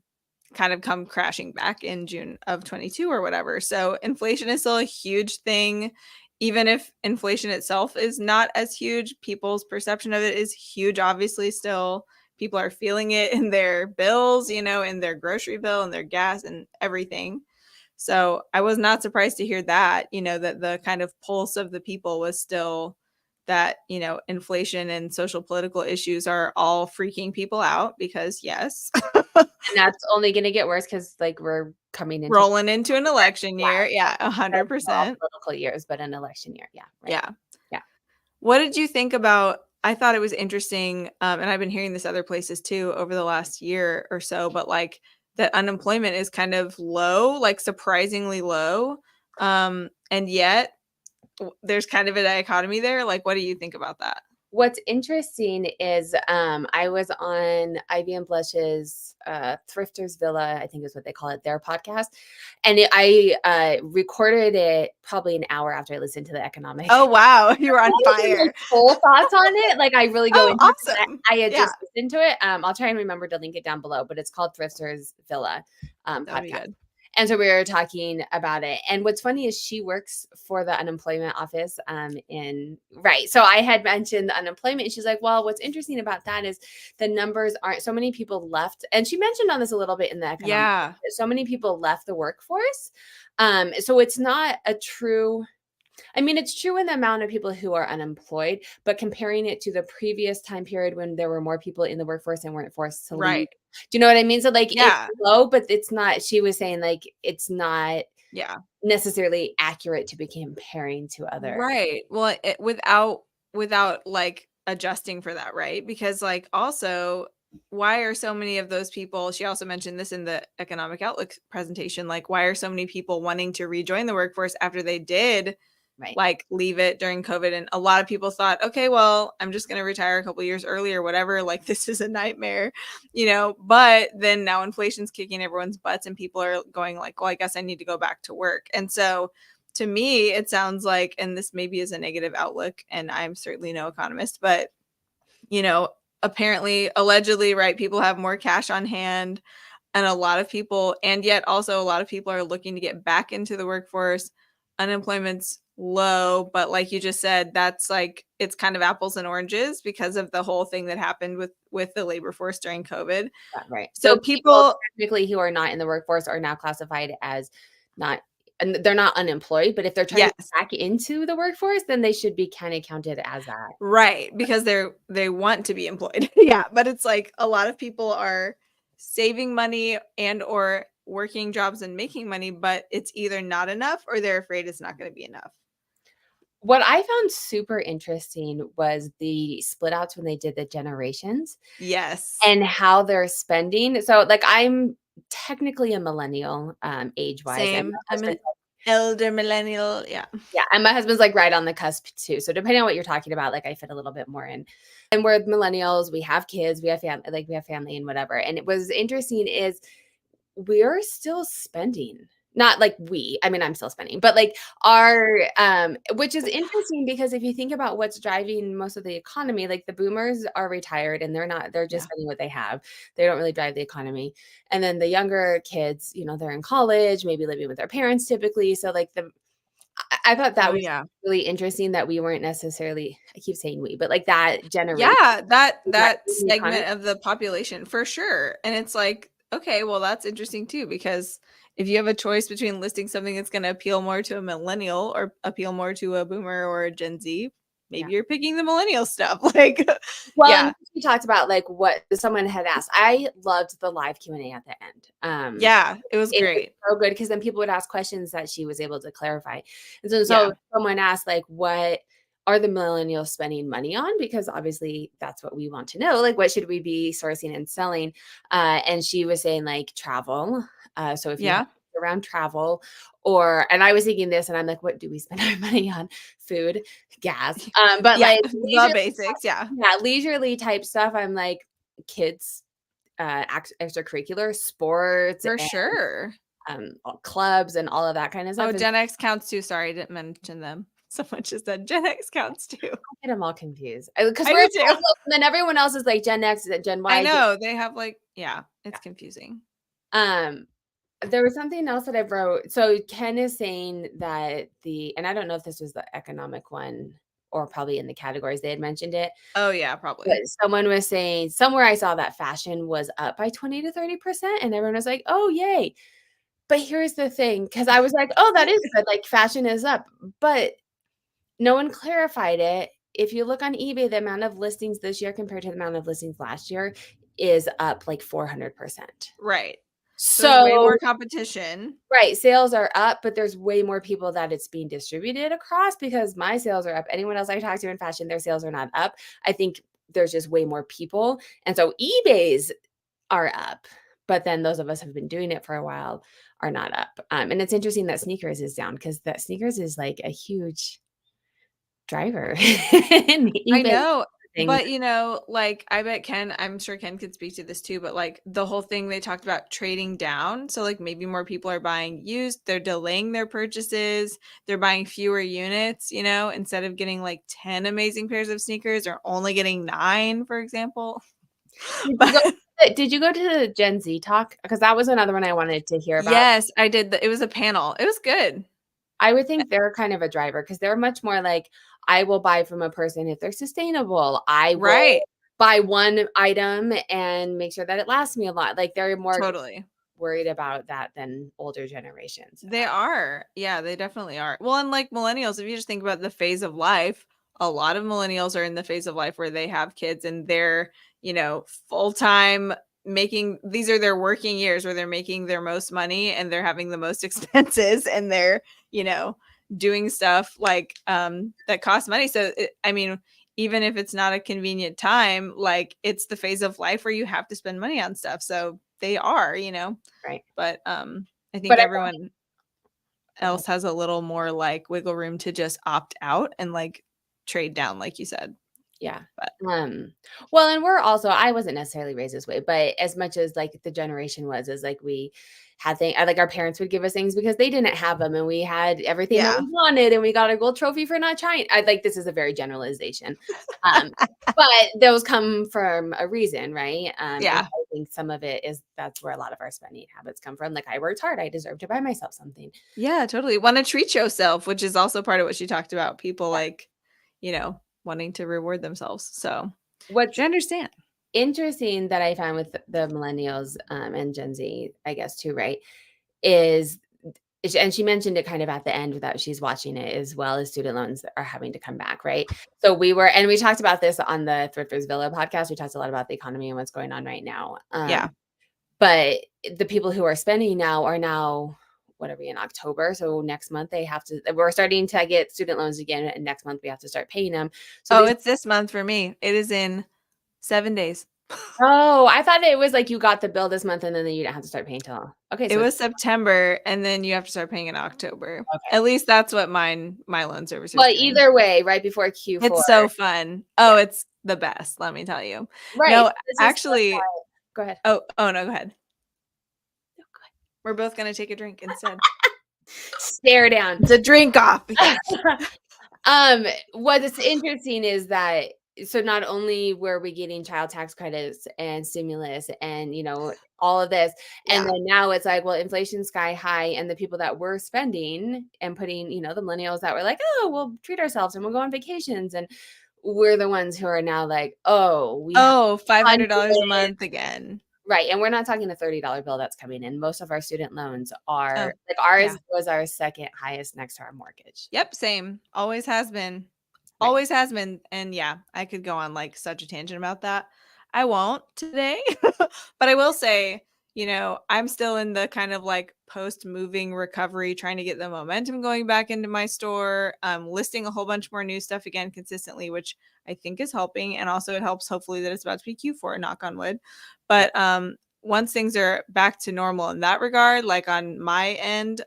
Speaker 2: kind of come crashing back in June of 22 or whatever. So inflation is still a huge thing. Even if inflation itself is not as huge, people's perception of it is huge, obviously, still. People are feeling it in their bills, in their grocery bill and their gas and everything. So I was not surprised to hear that, that the kind of pulse of the people was still that, inflation and social political issues are all freaking people out because, yes.
Speaker 1: And that's only going to get worse because like we're coming into
Speaker 2: rolling into an election year. Yeah, 100%.
Speaker 1: political years, but an election year. Yeah. Right.
Speaker 2: Yeah.
Speaker 1: Yeah.
Speaker 2: What did you think about? I thought it was interesting, and I've been hearing this other places too over the last year or so, but like that unemployment is kind of low, like surprisingly low. And yet there's kind of a dichotomy there. Like, what do you think about that?
Speaker 1: What's interesting is I was on IBM Blush's Thrifters Villa, I think is what they call it, their podcast. And I recorded it probably an hour after I listened to the economic.
Speaker 2: Oh, wow. You were on fire.
Speaker 1: Full thoughts on it. Like I really go into
Speaker 2: awesome.
Speaker 1: it. I had just listened to it. I'll try and remember to link it down below, but it's called Thrifters Villa
Speaker 2: That'd be
Speaker 1: podcast.
Speaker 2: good.
Speaker 1: And so we were talking about it. And what's funny is she works for the unemployment office right. So I had mentioned the unemployment and she's like, well, what's interesting about that is the numbers aren't so many people left. And she mentioned on this a little bit in the economic. So many people left the workforce. So it's not a true, I mean, it's true in the amount of people who are unemployed, but comparing it to the previous time period when there were more people in the workforce and weren't forced to leave. Do you know what I mean? So like it's low, but it's not, she was saying like, it's not necessarily accurate to be comparing to other.
Speaker 2: Right. Well, without like adjusting for that, right? Because like also, why are so many of those people, she also mentioned this in the economic outlook presentation, like why are so many people wanting to rejoin the workforce after they did like leave it during COVID? And a lot of people thought, okay, well, I'm just going to retire a couple years early or whatever. Like this is a nightmare, but then now inflation's kicking everyone's butts and people are going like, well, I guess I need to go back to work. And so to me, it sounds like, and this maybe is a negative outlook, and I'm certainly no economist, but apparently, allegedly, right, people have more cash on hand and a lot of people, and yet also a lot of people are looking to get back into the workforce. Unemployment's low, but like you just said, that's like, it's kind of apples and oranges because of the whole thing that happened with the labor force during COVID.
Speaker 1: Right.
Speaker 2: So people
Speaker 1: technically who are not in the workforce are now classified as not, and they're not unemployed, but if they're trying to get back into the workforce, then they should be kind of counted as that.
Speaker 2: Right. Because they want to be employed. But it's like a lot of people are saving money and or working jobs and making money, but it's either not enough or they're afraid it's not going to be enough.
Speaker 1: What I found super interesting was the split outs when they did the generations.
Speaker 2: Yes.
Speaker 1: And how they're spending. So like I'm technically a millennial age-wise.
Speaker 2: Same. I'm an elder millennial. Yeah.
Speaker 1: Yeah. And my husband's like right on the cusp too. So depending on what you're talking about, like I fit a little bit more in. And we're millennials, we have kids, we have family and whatever. And it was interesting is we're still spending. Not like I'm still spending, but like which is interesting because if you think about what's driving most of the economy, like the boomers are retired and they're just spending what they have. They don't really drive the economy. And then the younger kids, they're in college, maybe living with their parents typically. So like I thought that was really interesting that we weren't necessarily, I keep saying we, but like that generation.
Speaker 2: Yeah, that segment of the population for sure. And it's like, okay, well, that's interesting too, because if you have a choice between listing something that's going to appeal more to a millennial or appeal more to a boomer or a Gen Z, maybe you're picking the millennial stuff. Like,
Speaker 1: Well,
Speaker 2: yeah.
Speaker 1: and we talked about like what someone had asked. I loved the live Q&A at the end.
Speaker 2: Yeah, it was
Speaker 1: It was
Speaker 2: great.
Speaker 1: so good because then people would ask questions that she was able to clarify. And so
Speaker 2: Yeah.
Speaker 1: someone asked like, what are the millennials spending money on? Because obviously that's what we want to know. Like, what should we be sourcing and selling? And she was saying like travel. So if you have
Speaker 2: Yeah.
Speaker 1: around travel and I was thinking this and I'm like, what do we spend our money on? Food, gas. But
Speaker 2: Yeah,
Speaker 1: like
Speaker 2: the basics, yeah.
Speaker 1: yeah, leisurely type stuff. I'm like kids, extracurricular sports
Speaker 2: For
Speaker 1: and
Speaker 2: sure.
Speaker 1: clubs and all of that kind of stuff.
Speaker 2: Oh,
Speaker 1: And
Speaker 2: Gen X counts too. Sorry, I didn't mention them. Someone just said Gen X counts too.
Speaker 1: I get them all confused because
Speaker 2: I
Speaker 1: we're
Speaker 2: do too.
Speaker 1: millennials, and then everyone else is like Gen X, Gen
Speaker 2: I
Speaker 1: Y.
Speaker 2: know they have like, yeah,
Speaker 1: Yeah.
Speaker 2: it's confusing.
Speaker 1: There was something else that I wrote. So Ken is saying that and I don't know if this was the economic one or probably in the categories they had mentioned it,
Speaker 2: Oh yeah,
Speaker 1: but
Speaker 2: probably.
Speaker 1: someone was saying somewhere I saw that fashion was up by 20 to 30%, and everyone was like, "Oh, yay." But here's the thing, because I was like, "Oh, that is good, like, fashion is up," but no one clarified it. If you look on eBay, the amount of listings this year compared to the amount of listings last year is up, like, 400%.
Speaker 2: Right. So there's way
Speaker 1: So
Speaker 2: more competition.
Speaker 1: right, sales are up, but there's way more people that it's being distributed across because my sales are up. Anyone else I talk to in fashion, their sales are not up. I think there's just way more people, and so eBay's are up, but then those of us have been doing it for a while are not up. And it's interesting that sneakers is down because that sneakers is like a huge driver in the
Speaker 2: I
Speaker 1: eBay
Speaker 2: know,
Speaker 1: things.
Speaker 2: but, like, I bet I'm sure Ken could speak to this too, but, like, the whole thing they talked about trading down, so, like, maybe more people are buying used, they're delaying their purchases, they're buying fewer units, instead of getting, like, 10 amazing pairs of sneakers or only getting 9, for example.
Speaker 1: Did you
Speaker 2: But
Speaker 1: go did you go to the Gen Z talk? Because that was another one I wanted to hear about.
Speaker 2: yes, I did it was a panel. It was good.
Speaker 1: I would think they're kind of a driver because they're much more like, I will buy from a person if they're sustainable. I will
Speaker 2: Right,
Speaker 1: buy one item and make sure that it lasts me a lot. Like, they're more
Speaker 2: totally.
Speaker 1: worried about that than older generations.
Speaker 2: They are. Yeah, they definitely are. Well, and like millennials, if you just think about the phase of life, a lot of millennials are in the phase of life where they have kids and they're, full-time these are their working years where they're making their most money and they're having the most expenses and they're, you know, doing stuff like that costs money. So I mean, even if it's not a convenient time, like it's the phase of life where you have to spend money on stuff. So they are,
Speaker 1: Right.
Speaker 2: but I think
Speaker 1: But I
Speaker 2: everyone else has a little more like wiggle room to just opt out and like trade down, like you said.
Speaker 1: yeah.
Speaker 2: But
Speaker 1: Well, and we're also I wasn't necessarily raised this way, but as much as like the generation was, is like we had things like our parents would give us things because they didn't have them and we had everything that
Speaker 2: yeah,
Speaker 1: we wanted and we got a gold trophy for not trying. I like this is a very generalization. Um, but those come from a reason, right? And
Speaker 2: yeah,
Speaker 1: I think some of it is that's where a lot of our spending habits come from. Like I worked hard, I deserve to buy myself something.
Speaker 2: yeah, totally. Want to treat yourself, which is also part of what she talked about. People like, wanting to reward themselves. So, which
Speaker 1: What's
Speaker 2: I understand.
Speaker 1: interesting that I found with the millennials and Gen Z, I guess too, right? Is and she mentioned it kind of at the end that she's watching it as well as student loans are having to come back, right? So we talked about this on the Thrifters Villa podcast. We talked a lot about the economy and what's going on right now.
Speaker 2: Yeah.
Speaker 1: But the people who are spending now are now, what are we in October? So next month we're starting to get student loans again. And next month we have to start paying them. So
Speaker 2: Oh, it's this month for me. It is in 7 days.
Speaker 1: oh, I thought it was like you got the bill this month and then you didn't have to start paying till. Okay,
Speaker 2: It
Speaker 1: so
Speaker 2: was September, and then you have to start paying in October.
Speaker 1: okay.
Speaker 2: At least that's what my loan servicer is
Speaker 1: Well,
Speaker 2: doing.
Speaker 1: either way, right before Q4.
Speaker 2: It's so fun. Oh, it's the best, let me tell you.
Speaker 1: Right.
Speaker 2: No,
Speaker 1: This is
Speaker 2: actually
Speaker 1: go ahead.
Speaker 2: oh, no, go ahead. We're both gonna take a drink instead.
Speaker 1: Stare down.
Speaker 2: It's a drink off. Yes.
Speaker 1: What is interesting is that so not only were we getting child tax credits and stimulus and all of this, and
Speaker 2: Yeah.
Speaker 1: then now it's like, well, inflation's sky high, and the people that were spending and putting, the millennials that were like, oh, we'll treat ourselves and we'll go on vacations, and we're the ones who are now like, oh, we have
Speaker 2: Oh, $500 a
Speaker 1: hundreds.
Speaker 2: month again.
Speaker 1: Right, and we're not talking a $30 bill that's coming in. Most of our student loans
Speaker 2: Oh,
Speaker 1: are like
Speaker 2: yeah.
Speaker 1: ours was our second highest next to our mortgage.
Speaker 2: Yep, same. Always has been.
Speaker 1: Right.
Speaker 2: always has been. And yeah, I could go on like such a tangent about that. I won't today, but I will say, I'm still in the kind of like post moving recovery, trying to get the momentum going back into my store, listing a whole bunch more new stuff again consistently, which I think is helping. And also it helps hopefully that it's about to be Q4, knock on wood. But once things are back to normal in that regard, like on my end,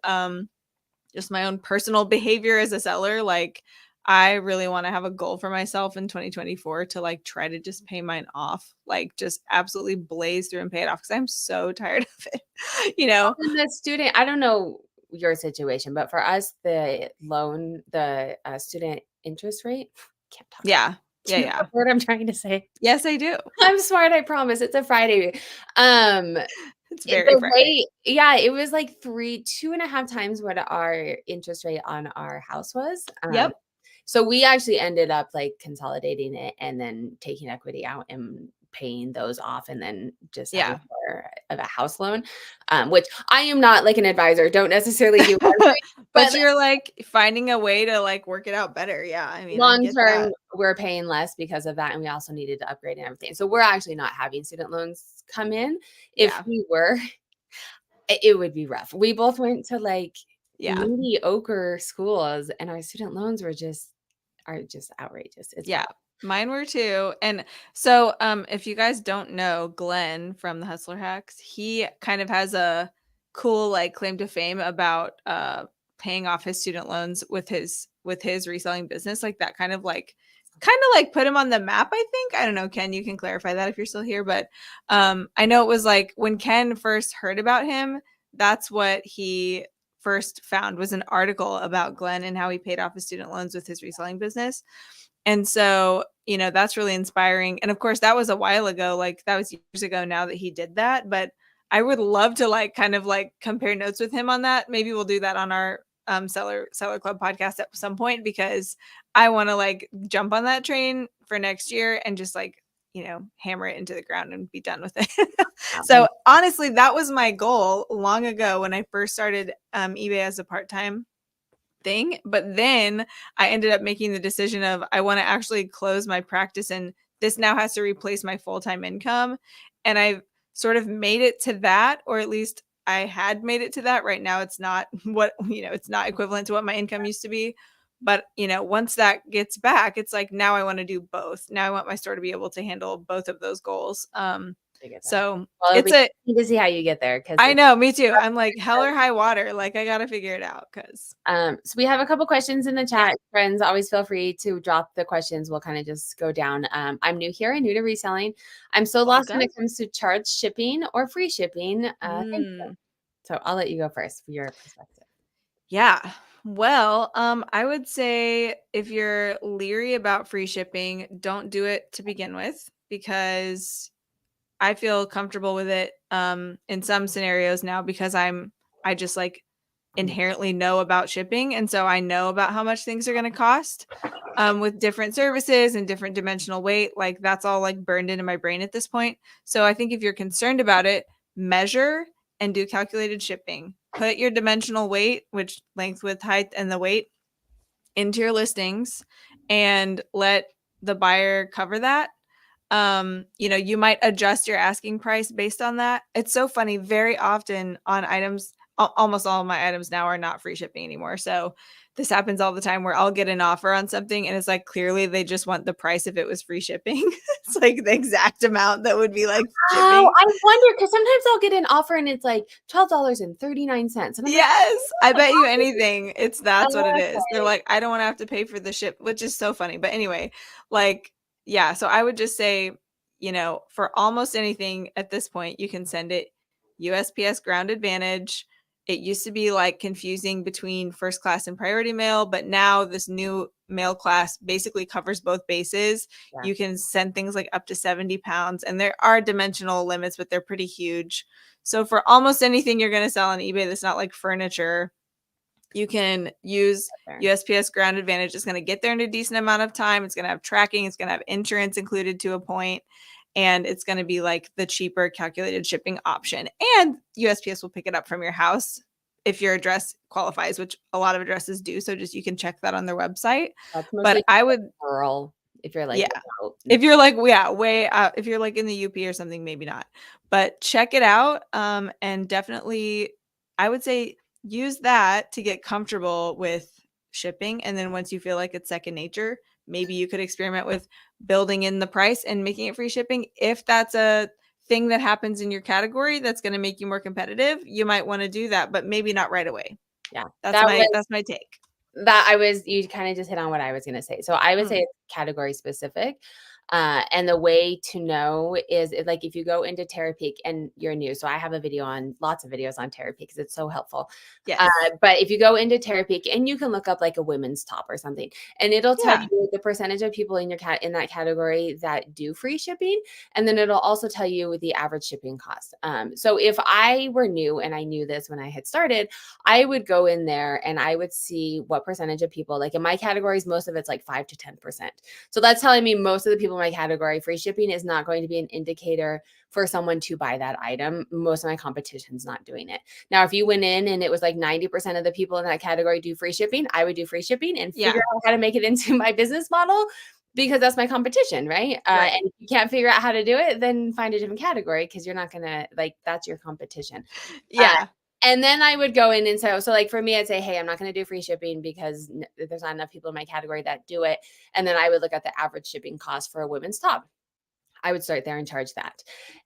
Speaker 2: just my own personal behavior as a seller, like I really want to have a goal for myself in 2024 to like try to just pay mine off, like just absolutely blaze through and pay it off because I'm so tired of it.
Speaker 1: And the student, I don't know your situation, but for us, the student interest rate, can't talk.
Speaker 2: Yeah.
Speaker 1: Do you know
Speaker 2: Yeah.
Speaker 1: what I'm trying to say?
Speaker 2: Yes, I do.
Speaker 1: I'm smart, I promise. It's a Friday.
Speaker 2: It's very
Speaker 1: The
Speaker 2: Friday.
Speaker 1: rate, yeah, it was like 2.5 times what our interest rate on our house was.
Speaker 2: Yep.
Speaker 1: So we actually ended up like consolidating it and then taking equity out and paying those off and then just having
Speaker 2: Yeah.
Speaker 1: more of a house loan, which I am not like an advisor, don't necessarily do everything, but
Speaker 2: But you're like finding a way to like work it out better. Yeah. I mean, I
Speaker 1: long
Speaker 2: get
Speaker 1: term,
Speaker 2: that.
Speaker 1: we're paying less because of that, and we also needed to upgrade and everything. So we're actually not having student loans come in. If
Speaker 2: Yeah.
Speaker 1: we were, it would be rough. We both went to like
Speaker 2: Yeah.
Speaker 1: mediocre schools, and our student loans are just outrageous. It's
Speaker 2: Yeah.
Speaker 1: rough.
Speaker 2: Mine were too. And so if you guys don't know Glenn from the Hustler Hacks, he kind of has a cool like claim to fame about paying off his student loans with his reselling business. Like that kind of like put him on the map, I think. I don't know, Ken, you can clarify that if you're still here. But I know it was like when Ken first heard about him, that's what he first found was an article about Glenn and how he paid off his student loans with his reselling business. And so, that's really inspiring. And of course, that was a while ago. Like that was years ago now that he did that. But I would love to like kind of like compare notes with him on that. Maybe we'll do that on our seller club podcast at some point because I want to like jump on that train for next year and just like, hammer it into the ground and be done with it. So honestly, that was my goal long ago when I first started eBay as a part-time thing. But then I ended up making the decision of I want to actually close my practice and this now has to replace my full-time income. And I've sort of made it to that, or at least I had made it to that. Right now it's not it's not equivalent to what my income used to be. But once that gets back, it's like now I want to do both. Now I want my store to be able to handle both of those goals. So
Speaker 1: Well, it'll
Speaker 2: it's
Speaker 1: be interesting to see how you get there because
Speaker 2: I know, me too. I'm like hell or high water. Like I gotta figure it out because
Speaker 1: so we have a couple questions in the chat. Friends, always feel free to drop the questions. We'll kind of just go down. I'm new here and new to reselling. I'm so lost when it comes to charge shipping or free shipping. Thank you. So I'll let you go first for your perspective.
Speaker 2: Yeah. Well, I would say if you're leery about free shipping, don't do it to begin with because I feel comfortable with it in some scenarios now because I just like inherently know about shipping. And so I know about how much things are going to cost with different services and different dimensional weight. Like that's all like burned into my brain at this point. So I think if you're concerned about it, measure and do calculated shipping. Put your dimensional weight, which length, width, height, and the weight into your listings and let the buyer cover that. You might adjust your asking price based on that. It's so funny. Very often on items, almost all of my items now are not free shipping anymore. So this happens all the time where I'll get an offer on something and it's like clearly they just want the price if it was free shipping. It's like the exact amount that would be like shipping.
Speaker 1: Oh, I wonder because sometimes I'll get an offer and it's like $12.39. And I'm
Speaker 2: yes, I bet you anything. That's what it is.
Speaker 1: okay.
Speaker 2: They're like, I don't want to have to pay for the ship, which is so funny. But anyway, like, yeah. So I would just say, for almost anything at this point, you can send it USPS Ground Advantage. It used to be like confusing between first class and priority mail, but now this new mail class basically covers both bases.
Speaker 1: Yeah.
Speaker 2: You can send things like up to 70 pounds, and there are dimensional limits, but they're pretty huge. So for almost anything you're going to sell on eBay that's not like furniture, you can use USPS Ground Advantage. It's going to get there in a decent amount of time. It's going to have tracking. It's going to have insurance included to a point. And it's going to be like the cheaper calculated shipping option. And USPS will pick it up from your house if your address qualifies, which a lot of addresses do. So just you can check that on their website.
Speaker 1: That's
Speaker 2: But
Speaker 1: mostly
Speaker 2: I would,
Speaker 1: rural if you're like
Speaker 2: yeah.
Speaker 1: out.
Speaker 2: If you're like, yeah, way out, if you're like in the UP or something, maybe not. But check it out. And definitely, I would say use that to get comfortable with shipping. And then once you feel like it's second nature, maybe you could experiment with building in the price and making it free shipping. If that's a thing that happens in your category that's going to make you more competitive, you might want to do that, but maybe not right away.
Speaker 1: Yeah.
Speaker 2: That's my take.
Speaker 1: You kind of just hit on what I was going to say. So I would say
Speaker 2: Mm.
Speaker 1: it's category specific. And the way to know is like if you go into Terapeak and you're new. So I have lots of videos on Terapeak because it's so helpful.
Speaker 2: Yes.
Speaker 1: But if you go into Terapeak and you can look up like a women's top or something, and it'll tell
Speaker 2: Yeah.
Speaker 1: you the percentage of people in in that category that do free shipping, and then it'll also tell you the average shipping cost. So if I were new and I knew this when I had started, I would go in there and I would see what percentage of people, like in my categories, most of it's like 5 to 10%. So that's telling me most of the people in my category, free shipping is not going to be an indicator for someone to buy that item. Most of my competition's not doing it. Now, if you went in and it was like 90% of the people in that category do free shipping, I would do free shipping and figure out how to make it into my business model because that's my competition, right?
Speaker 2: Right.
Speaker 1: And if you can't figure out how to do it, then find a different category because you're not going to that's your competition.
Speaker 2: Yeah.
Speaker 1: And then I would go in and so like for me, I'd say, hey, I'm not going to do free shipping because there's not enough people in my category that do it. And then I would look at the average shipping cost for a women's top. I would start there and charge that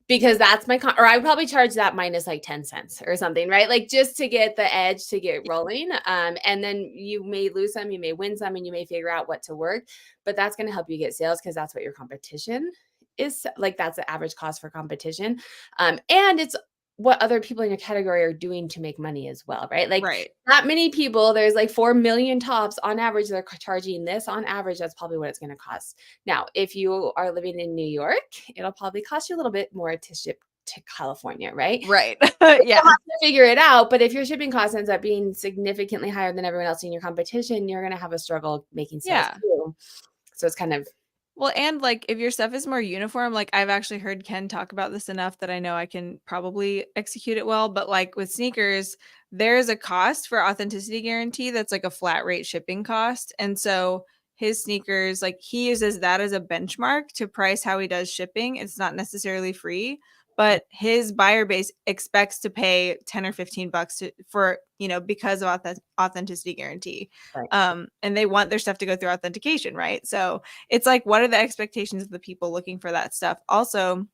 Speaker 1: because that's or I would probably charge that minus like 10 cents or something, right? Like just to get the edge to get rolling. And then you may lose some, you may win some, and you may figure out what to work, but that's going to help you get sales because that's what your competition is like. That's the average cost for competition. And it's what other people in your category are doing to make money as well, right? Like
Speaker 2: Right.
Speaker 1: not many people, there's like 4 million tops on average. They're charging this on average. That's probably what it's going to cost. Now, if you are living in New York, it'll probably cost you a little bit more to ship to California, right?
Speaker 2: Right.
Speaker 1: You'll
Speaker 2: Yeah.
Speaker 1: have to figure it out. But if your shipping cost ends up being significantly higher than everyone else in your competition, you're going to have a struggle making sales
Speaker 2: Yeah.
Speaker 1: too. So it's kind of
Speaker 2: Well, and like if your stuff is more uniform, like I've actually heard Ken talk about this enough that I know I can probably execute it well. But like with sneakers, there's a cost for authenticity guarantee that's like a flat rate shipping cost. And so his sneakers, like he uses that as a benchmark to price how he does shipping. It's not necessarily free, but his buyer base expects to pay 10 or 15 bucks for, because of authenticity guarantee.
Speaker 1: right.
Speaker 2: And they want their stuff to go through authentication, right? So it's like, what are the expectations of the people looking for that stuff? Also,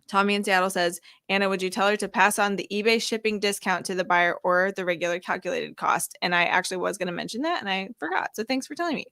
Speaker 2: Tommy in Seattle says, Anna, would you tell her to pass on the eBay shipping discount to the buyer or the regular calculated cost? And I actually was going to mention that and I forgot. So thanks for telling me.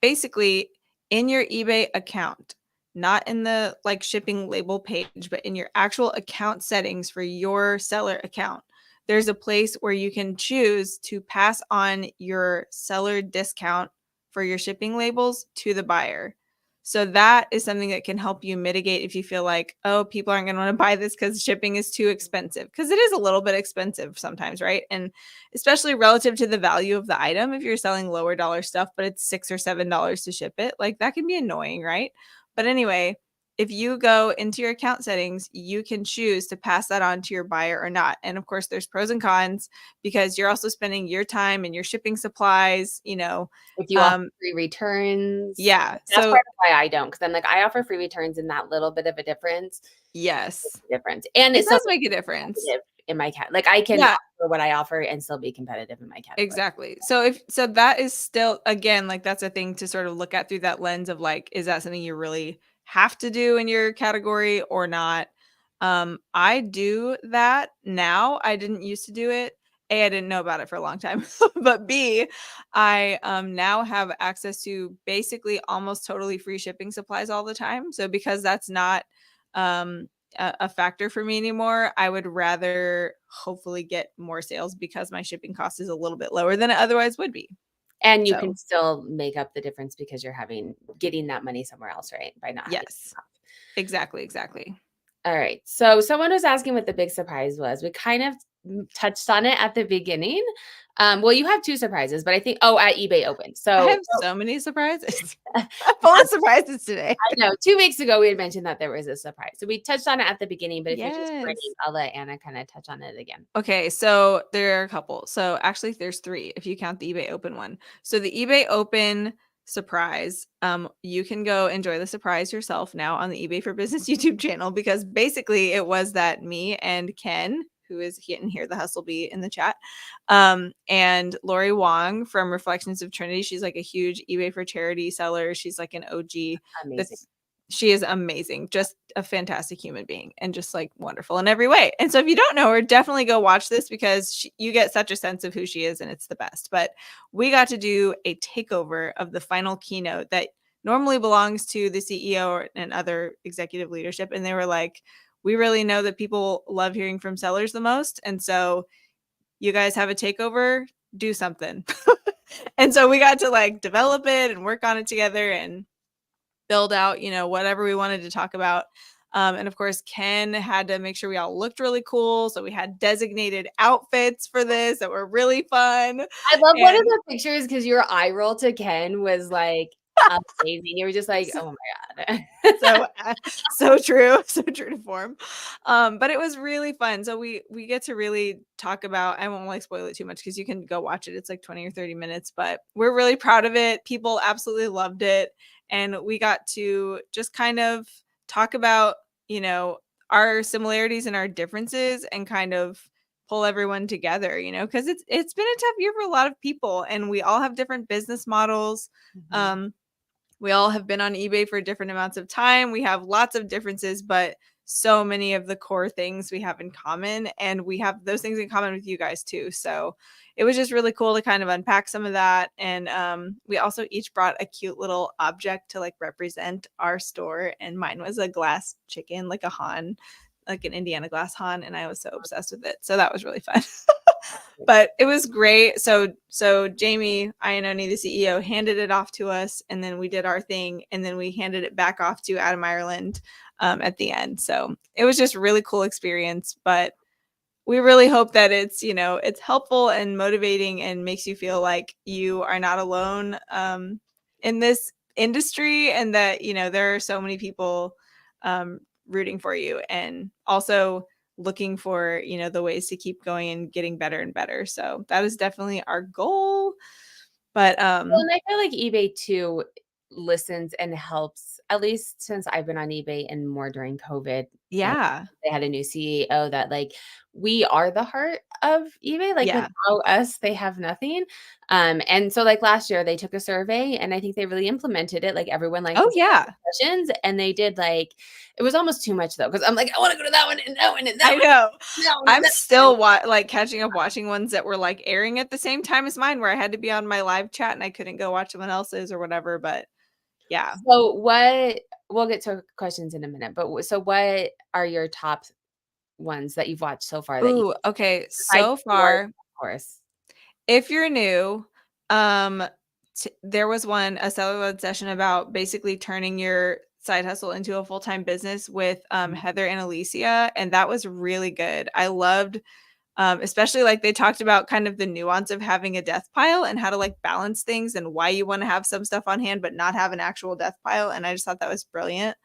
Speaker 2: Basically, in your eBay account, not in the like shipping label page, but in your actual account settings for your seller account, there's a place where you can choose to pass on your seller discount for your shipping labels to the buyer. So that is something that can help you mitigate if you feel like, oh, people aren't going to want to buy this because shipping is too expensive. Because it is a little bit expensive sometimes, right? And especially relative to the value of the item, if you're selling lower dollar stuff, but it's $6 or $7 to ship it, like that can be annoying, right? But anyway, if you go into your account settings, you can choose to pass that on to your buyer or not. And of course, there's pros and cons because you're also spending your time and your shipping supplies,
Speaker 1: If you offer free returns.
Speaker 2: Yeah.
Speaker 1: That's
Speaker 2: So
Speaker 1: part of why I don't, because I'm like, I offer free returns and that little bit of a difference
Speaker 2: yes,
Speaker 1: makes a difference. And
Speaker 2: it
Speaker 1: it's still
Speaker 2: does make a difference.
Speaker 1: competitive in my like I can
Speaker 2: Yeah,
Speaker 1: offer what I offer and still be competitive in my category.
Speaker 2: exactly. So that is still, again, like that's a thing to sort of look at through that lens of like, is that something you really have to do in your category or not? I do that now. I didn't used to do it. A, I didn't know about it for a long time, but B, I now have access to basically almost totally free shipping supplies all the time. So because that's not a factor for me anymore, I would rather hopefully get more sales because my shipping cost is a little bit lower than it otherwise would be.
Speaker 1: And you
Speaker 2: So
Speaker 1: can still make up the difference because you're getting that money somewhere else, right? By not having
Speaker 2: yes, exactly.
Speaker 1: All right. So someone was asking what the big surprise was. We kind of touched on it at the beginning. Well, you have 2 surprises, but I think at eBay Open.
Speaker 2: I
Speaker 1: So
Speaker 2: have so many surprises. I'm full of surprises today.
Speaker 1: I know 2 weeks ago we had mentioned that there was a surprise. So we touched on it at the beginning, but if you're just
Speaker 2: Yes.
Speaker 1: bringing, I'll let Anna kind of touch on it again.
Speaker 2: Okay, so there are a couple. So actually there's 3 if you count the eBay Open one. So the eBay Open surprise, you can go enjoy the surprise yourself now on the eBay for Business YouTube channel, because basically it was that me and Ken, who is getting here, the Hustle Bee in the chat, and Lori Wong from Reflections of Trinity. She's like a huge eBay for charity seller. She's like an OG.
Speaker 1: Amazing.
Speaker 2: She is amazing, just a fantastic human being, and just like wonderful in every way. And so if you don't know her, definitely go watch this, because you get such a sense of who she is, and it's the best. But we got to do a takeover of the final keynote that normally belongs to the CEO and other executive leadership. And they were like, we really know that people love hearing from sellers the most. And so you guys have a takeover, do something. And so we got to like develop it and work on it together and build out, whatever we wanted to talk about. And of course, Ken had to make sure we all looked really cool. So we had designated outfits for this that were really fun.
Speaker 1: I love one of the pictures because your eye roll to Ken was like amazing. You were just like, oh my God.
Speaker 2: So true. So true to form. But it was really fun. So we get to really talk about, I won't like spoil it too much because you can go watch it. It's like 20 or 30 minutes, but we're really proud of it. People absolutely loved it. And we got to just kind of talk about, our similarities and our differences, and kind of pull everyone together, because it's been a tough year for a lot of people, and we all have different business models.
Speaker 1: Mm-hmm.
Speaker 2: We all have been on eBay for different amounts of time. We have lots of differences, but so many of the core things we have in common, and we have those things in common with you guys too. So it was just really cool to kind of unpack some of that. And we also each brought a cute little object to like represent our store. And mine was a glass chicken, like a Han, like an Indiana glass Han. And I was so obsessed with it. So that was really fun. But it was great. So Jamie Iannone, the CEO, handed it off to us, and then we did our thing, and then we handed it back off to Adam Ireland at the end. So it was just a really cool experience. But we really hope that it's, it's helpful and motivating and makes you feel like you are not alone in this industry, and that, there are so many people rooting for you, and also looking for, the ways to keep going and getting better and better. So that is definitely our goal. But
Speaker 1: Well, and I feel like eBay too listens and helps, at least since I've been on eBay and more during COVID.
Speaker 2: yeah,
Speaker 1: They had a new CEO that like, we are the heart of eBay. Like
Speaker 2: yeah.
Speaker 1: without us, they have nothing. And so like last year they took a survey, and I think they really implemented it. Like everyone liked
Speaker 2: Oh
Speaker 1: the
Speaker 2: yeah,
Speaker 1: questions, and they did like, it was almost too much though. Cause I'm like, I want to go to that one and that one and that
Speaker 2: I
Speaker 1: one.
Speaker 2: know.
Speaker 1: That one and
Speaker 2: I'm
Speaker 1: that
Speaker 2: still like catching up watching ones that were like airing at the same time as mine, where I had to be on my live chat and I couldn't go watch someone else's or whatever. But yeah.
Speaker 1: So we'll get to questions in a minute, but so what are your top ones that you've watched so far that you,
Speaker 2: Ooh, okay.
Speaker 1: besides
Speaker 2: So
Speaker 1: yours,
Speaker 2: far,
Speaker 1: of course.
Speaker 2: if you're new, um, there was a seller-led session about basically turning your side hustle into a full-time business with Heather and Alicia, and that was really good. I loved, especially like they talked about kind of the nuance of having a death pile and how to like balance things, and why you want to have some stuff on hand but not have an actual death pile. And I just thought that was brilliant.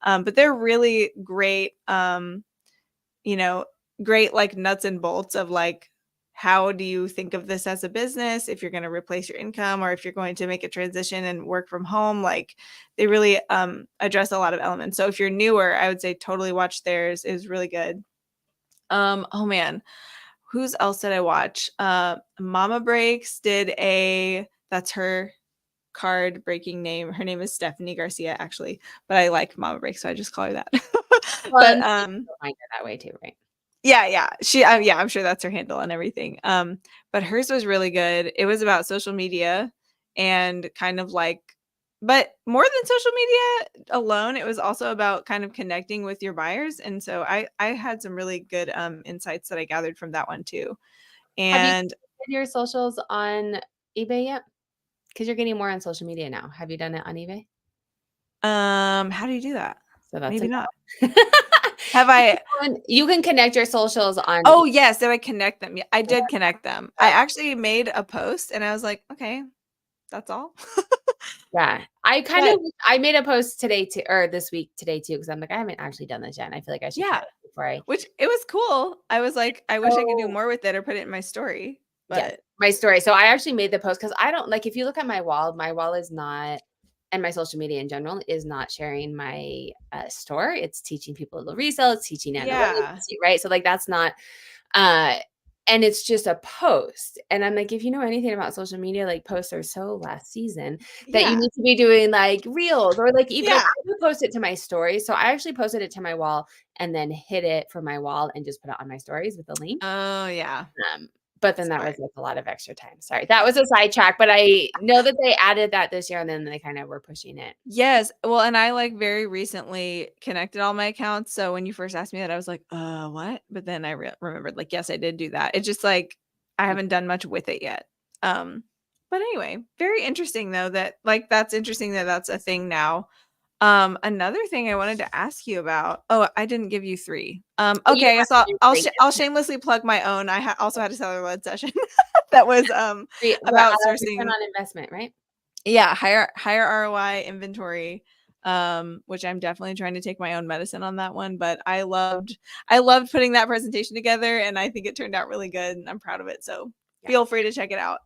Speaker 2: But they're really great, great like nuts and bolts of like, how do you think of this as a business if you're going to replace your income, or if you're going to make a transition and work from home. Like they really address a lot of elements. So if you're newer, I would say totally watch theirs. It was really good. Oh man, whose else did I watch? Mama Breaks did that's her card breaking name. Her name is Stephanie Garcia actually, but I like Mama Breaks, so I just call her that.
Speaker 1: Well,
Speaker 2: But
Speaker 1: you'll find her that way too, right?
Speaker 2: yeah. I'm sure that's her handle and everything. But hers was really good. It was about social media, and kind of like, but more than social media alone, it was also about kind of connecting with your buyers. And so I had some really good insights that I gathered from that one too.
Speaker 1: Have you
Speaker 2: And
Speaker 1: did your socials on eBay yet? Because you're getting more on social media now. Have you done it on eBay?
Speaker 2: how do you do that?
Speaker 1: So that's a
Speaker 2: Maybe not.
Speaker 1: no.
Speaker 2: Have I?
Speaker 1: You can connect your socials on.
Speaker 2: Oh, yes. Did I connect them? Yeah, I did connect them. I actually made a post and I was like, okay, that's all.
Speaker 1: Yeah.
Speaker 2: But
Speaker 1: I made a post today too, or this week today too, because I'm like, I haven't actually done this yet. And I feel like I should try
Speaker 2: yeah,
Speaker 1: it before I.
Speaker 2: which it was cool. I was like, I wish I could do
Speaker 1: So
Speaker 2: more with it or put it in my story.
Speaker 1: yes,
Speaker 2: But
Speaker 1: my story. So I actually made the post because I don't like if you look at my wall is not, and my social media in general is not sharing my store. It's teaching people to resell, it's teaching
Speaker 2: yeah,
Speaker 1: analytics, right? So like that's not uh and it's just a post. And I'm like, if you know anything about social media, like posts are so last season that you
Speaker 2: yeah,
Speaker 1: need to be doing like reels or like even like
Speaker 2: yeah.
Speaker 1: I would post it to my story. So I actually posted it to my wall and then hid it from my wall and just put it on my stories with the link.
Speaker 2: Oh, yeah.
Speaker 1: Um, but then that was
Speaker 2: Smart.
Speaker 1: like a lot of extra time. Sorry. That was a sidetrack, but I know that they added that this year and then they kind of were pushing it.
Speaker 2: Yes. Well, and I like very recently connected all my accounts. So when you first asked me that, I was like, what? But then I remembered, like, yes, I did do that. It's just like I haven't done much with it yet. But anyway, very interesting though that like that's interesting that that's a thing now. Another thing I wanted to ask you about. Oh, I didn't give you three.
Speaker 1: But you
Speaker 2: Okay,
Speaker 1: don't
Speaker 2: I
Speaker 1: have
Speaker 2: guess I'll
Speaker 1: to do
Speaker 2: I'll,
Speaker 1: three.
Speaker 2: I'll shamelessly plug my own. I also had a seller led session that was about
Speaker 1: Return
Speaker 2: sourcing.
Speaker 1: on investment, right?
Speaker 2: Yeah, higher ROI inventory, which I'm definitely trying to take my own medicine on that one, but I loved putting that presentation together and I think it turned out really good and I'm proud of it. So
Speaker 1: Yeah.
Speaker 2: feel free to check it out.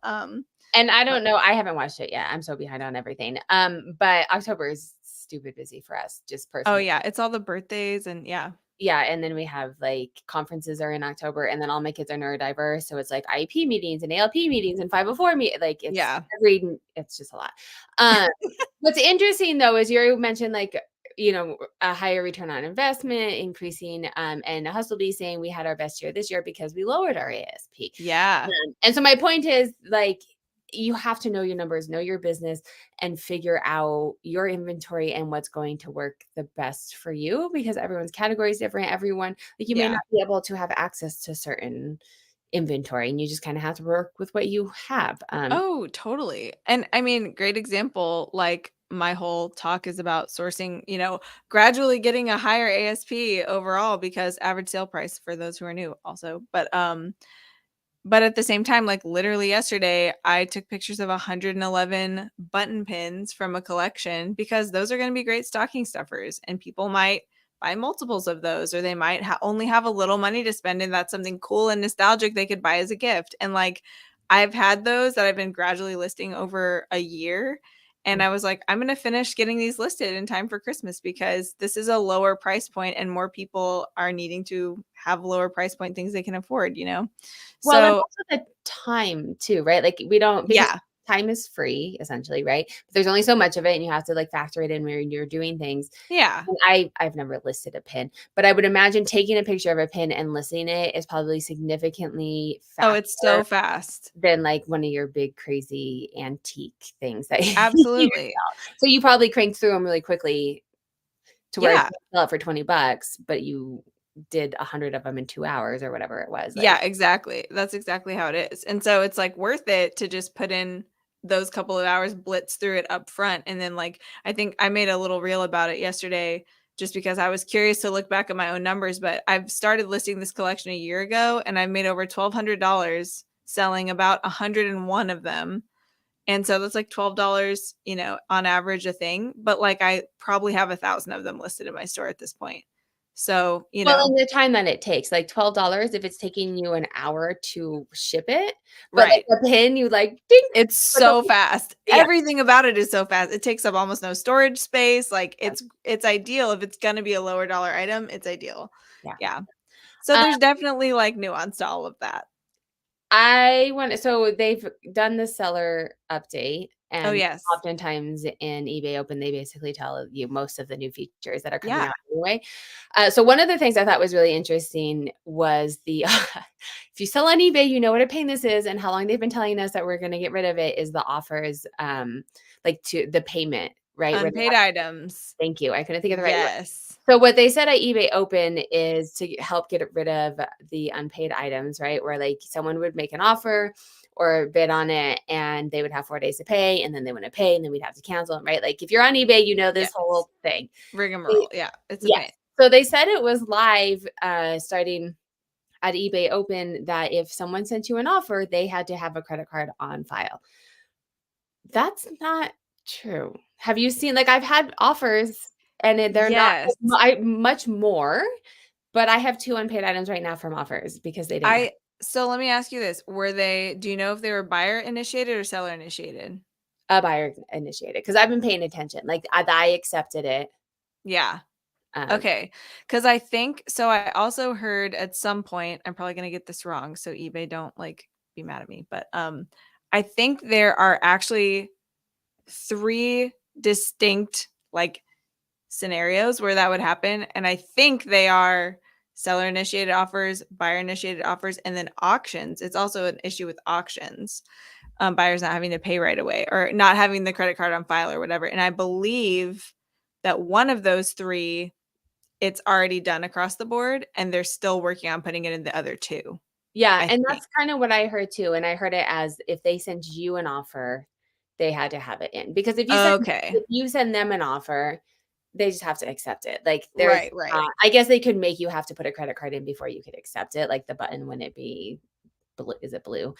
Speaker 1: And I
Speaker 2: But
Speaker 1: don't know, I haven't watched it yet. I'm so behind on everything. But October is stupid busy for us, just
Speaker 2: oh
Speaker 1: personally.
Speaker 2: yeah, it's all the birthdays and yeah.
Speaker 1: Yeah, and then we have like conferences are in October, and then all my kids are neurodiverse, so it's like IEP meetings and ALP meetings and 504 like
Speaker 2: Yeah.
Speaker 1: it's just a lot. Um, what's interesting though is you mentioned like a higher return on investment, increasing, and Hustle Bee saying we had our best year this year because we lowered our ASP.
Speaker 2: Yeah.
Speaker 1: And so my point is like you have to know your numbers, know your business, and figure out your inventory and what's going to work the best for you because everyone's category is different. Everyone, like you may
Speaker 2: Yeah.
Speaker 1: not be able to have access to certain inventory and you just kind of have to work with what you have.
Speaker 2: Oh, totally. And I mean, great example, like my whole talk is about sourcing, gradually getting a higher ASP overall because average sale price for those who are new also. But at the same time, like literally yesterday, I took pictures of 111 button pins from a collection because those are going to be great stocking stuffers and people might buy multiples of those or they might only have a little money to spend and that's something cool and nostalgic they could buy as a gift. And like I've had those that I've been gradually listing over a year and I was like, I'm going to finish getting these listed in time for Christmas because this is a lower price point and more people are needing to have lower price point things they can afford.
Speaker 1: Well, and
Speaker 2: So
Speaker 1: also the time too, right? Like we don't because
Speaker 2: yeah.
Speaker 1: time is free essentially, right? But there's only so much of it and you have to like factor it in when you're doing things.
Speaker 2: Yeah.
Speaker 1: And I've never listed a pin, but I would imagine taking a picture of a pin and listing it is probably significantly
Speaker 2: Oh, it's so
Speaker 1: faster
Speaker 2: fast.
Speaker 1: than like one of your big crazy antique things that you
Speaker 2: Absolutely.
Speaker 1: sell. So you probably cranked through them really quickly to where you
Speaker 2: Yeah.
Speaker 1: could sell it for $20, but you did 100 of them in 2 hours or whatever it was.
Speaker 2: Yeah,
Speaker 1: Like,
Speaker 2: exactly. That's exactly how it is. And so it's like worth it to just put in those couple of hours, blitz through it up front. And then like I think I made a little reel about it yesterday just because I was curious to look back at my own numbers. But I've started listing this collection a year ago and I've made over $1,200 selling about 101 of them. And so that's like $12, on average a thing. But like I probably have 1,000 of them listed in my store at this point. So,
Speaker 1: well, and the time that it takes, like $12 if it's taking you an hour to ship it, but like
Speaker 2: right.
Speaker 1: a pin, you like ding,
Speaker 2: It's
Speaker 1: but the
Speaker 2: so fast.
Speaker 1: yeah,
Speaker 2: Everything about it is so fast. It takes up almost no storage space. Like it's ideal if it's gonna be a lower dollar item, it's ideal.
Speaker 1: yeah.
Speaker 2: Yeah. So there's definitely like nuance to all of that.
Speaker 1: So they've done the seller update,
Speaker 2: Oh
Speaker 1: and
Speaker 2: yes.
Speaker 1: oftentimes in eBay Open, they basically tell you most of the new features that are coming
Speaker 2: Yeah.
Speaker 1: out anyway. So one of the things I thought was really interesting was the if you sell on eBay, you know what a pain this is, and how long they've been telling us that we're going to get rid of it is the offers, like to the payment, right? Where they
Speaker 2: Unpaid items.
Speaker 1: thank you. I couldn't think of the right word.
Speaker 2: Yes.
Speaker 1: So what they said at eBay Open is to help get rid of the unpaid items, right? Where like someone would make an offer or bid on it and they would have 4 days to pay and then they wouldn't pay and then we'd have to cancel it, right? Like if you're on eBay, you know this
Speaker 2: Yes.
Speaker 1: whole thing.
Speaker 2: Rigmarole. Yeah. It's a
Speaker 1: Yes.
Speaker 2: pain.
Speaker 1: So they said it was live starting at eBay Open that if someone sent you an offer, they had to have a credit card on file. That's not true. Have you seen like I've had offers and they're not
Speaker 2: Yes.
Speaker 1: much more, but I have 2 unpaid items right now from offers because they didn't.
Speaker 2: So let me ask you this. Do you know if they were buyer initiated or seller initiated?
Speaker 1: A buyer initiated because I've been paying attention. Like I accepted it.
Speaker 2: Yeah.
Speaker 1: Um,
Speaker 2: Okay. Because I think so. I also heard at some point, I'm probably going to get this wrong. So eBay don't like be mad at me. But I think there are actually 3 distinct like scenarios where that would happen. And I think they are seller initiated offers, buyer initiated offers, and then auctions. It's also an issue with auctions. Buyers not having to pay right away or not having the credit card on file or whatever. And I believe that one of those 3, it's already done across the board and they're still working on putting it in the other 2.
Speaker 1: yeah,
Speaker 2: I
Speaker 1: and
Speaker 2: think.
Speaker 1: that's kind of what I heard too. And I heard it as if they sent you an offer, they had to have it in because
Speaker 2: Okay.
Speaker 1: if you send them an offer, they just have to accept it. Like there's,
Speaker 2: Right.
Speaker 1: I guess they could make you have to put a credit card in before you could accept it. Like the button wouldn't be blue. Is it blue?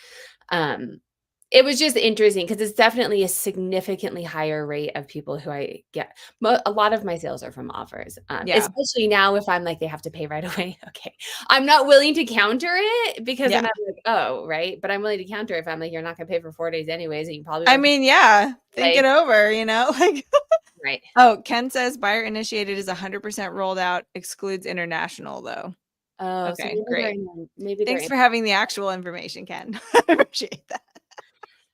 Speaker 1: Um, it was just interesting because it's definitely a significantly higher rate of people who I get. A lot of my sales are from offers,
Speaker 2: Yeah.
Speaker 1: especially now if I'm like, they have to pay right away. Okay. I'm not willing to counter it because then
Speaker 2: Yeah.
Speaker 1: I'm like, oh, right. But I'm willing to counter if I'm like, you're not going to pay for 4 days anyways. And you probably
Speaker 2: I
Speaker 1: won't
Speaker 2: mean, yeah. Think
Speaker 1: like,
Speaker 2: it over, like.
Speaker 1: right.
Speaker 2: Oh, Ken says buyer initiated is 100% rolled out, excludes international though.
Speaker 1: Oh, so
Speaker 2: Okay, great.
Speaker 1: maybe they're
Speaker 2: Thanks
Speaker 1: in.
Speaker 2: for having the actual information, Ken. I appreciate that.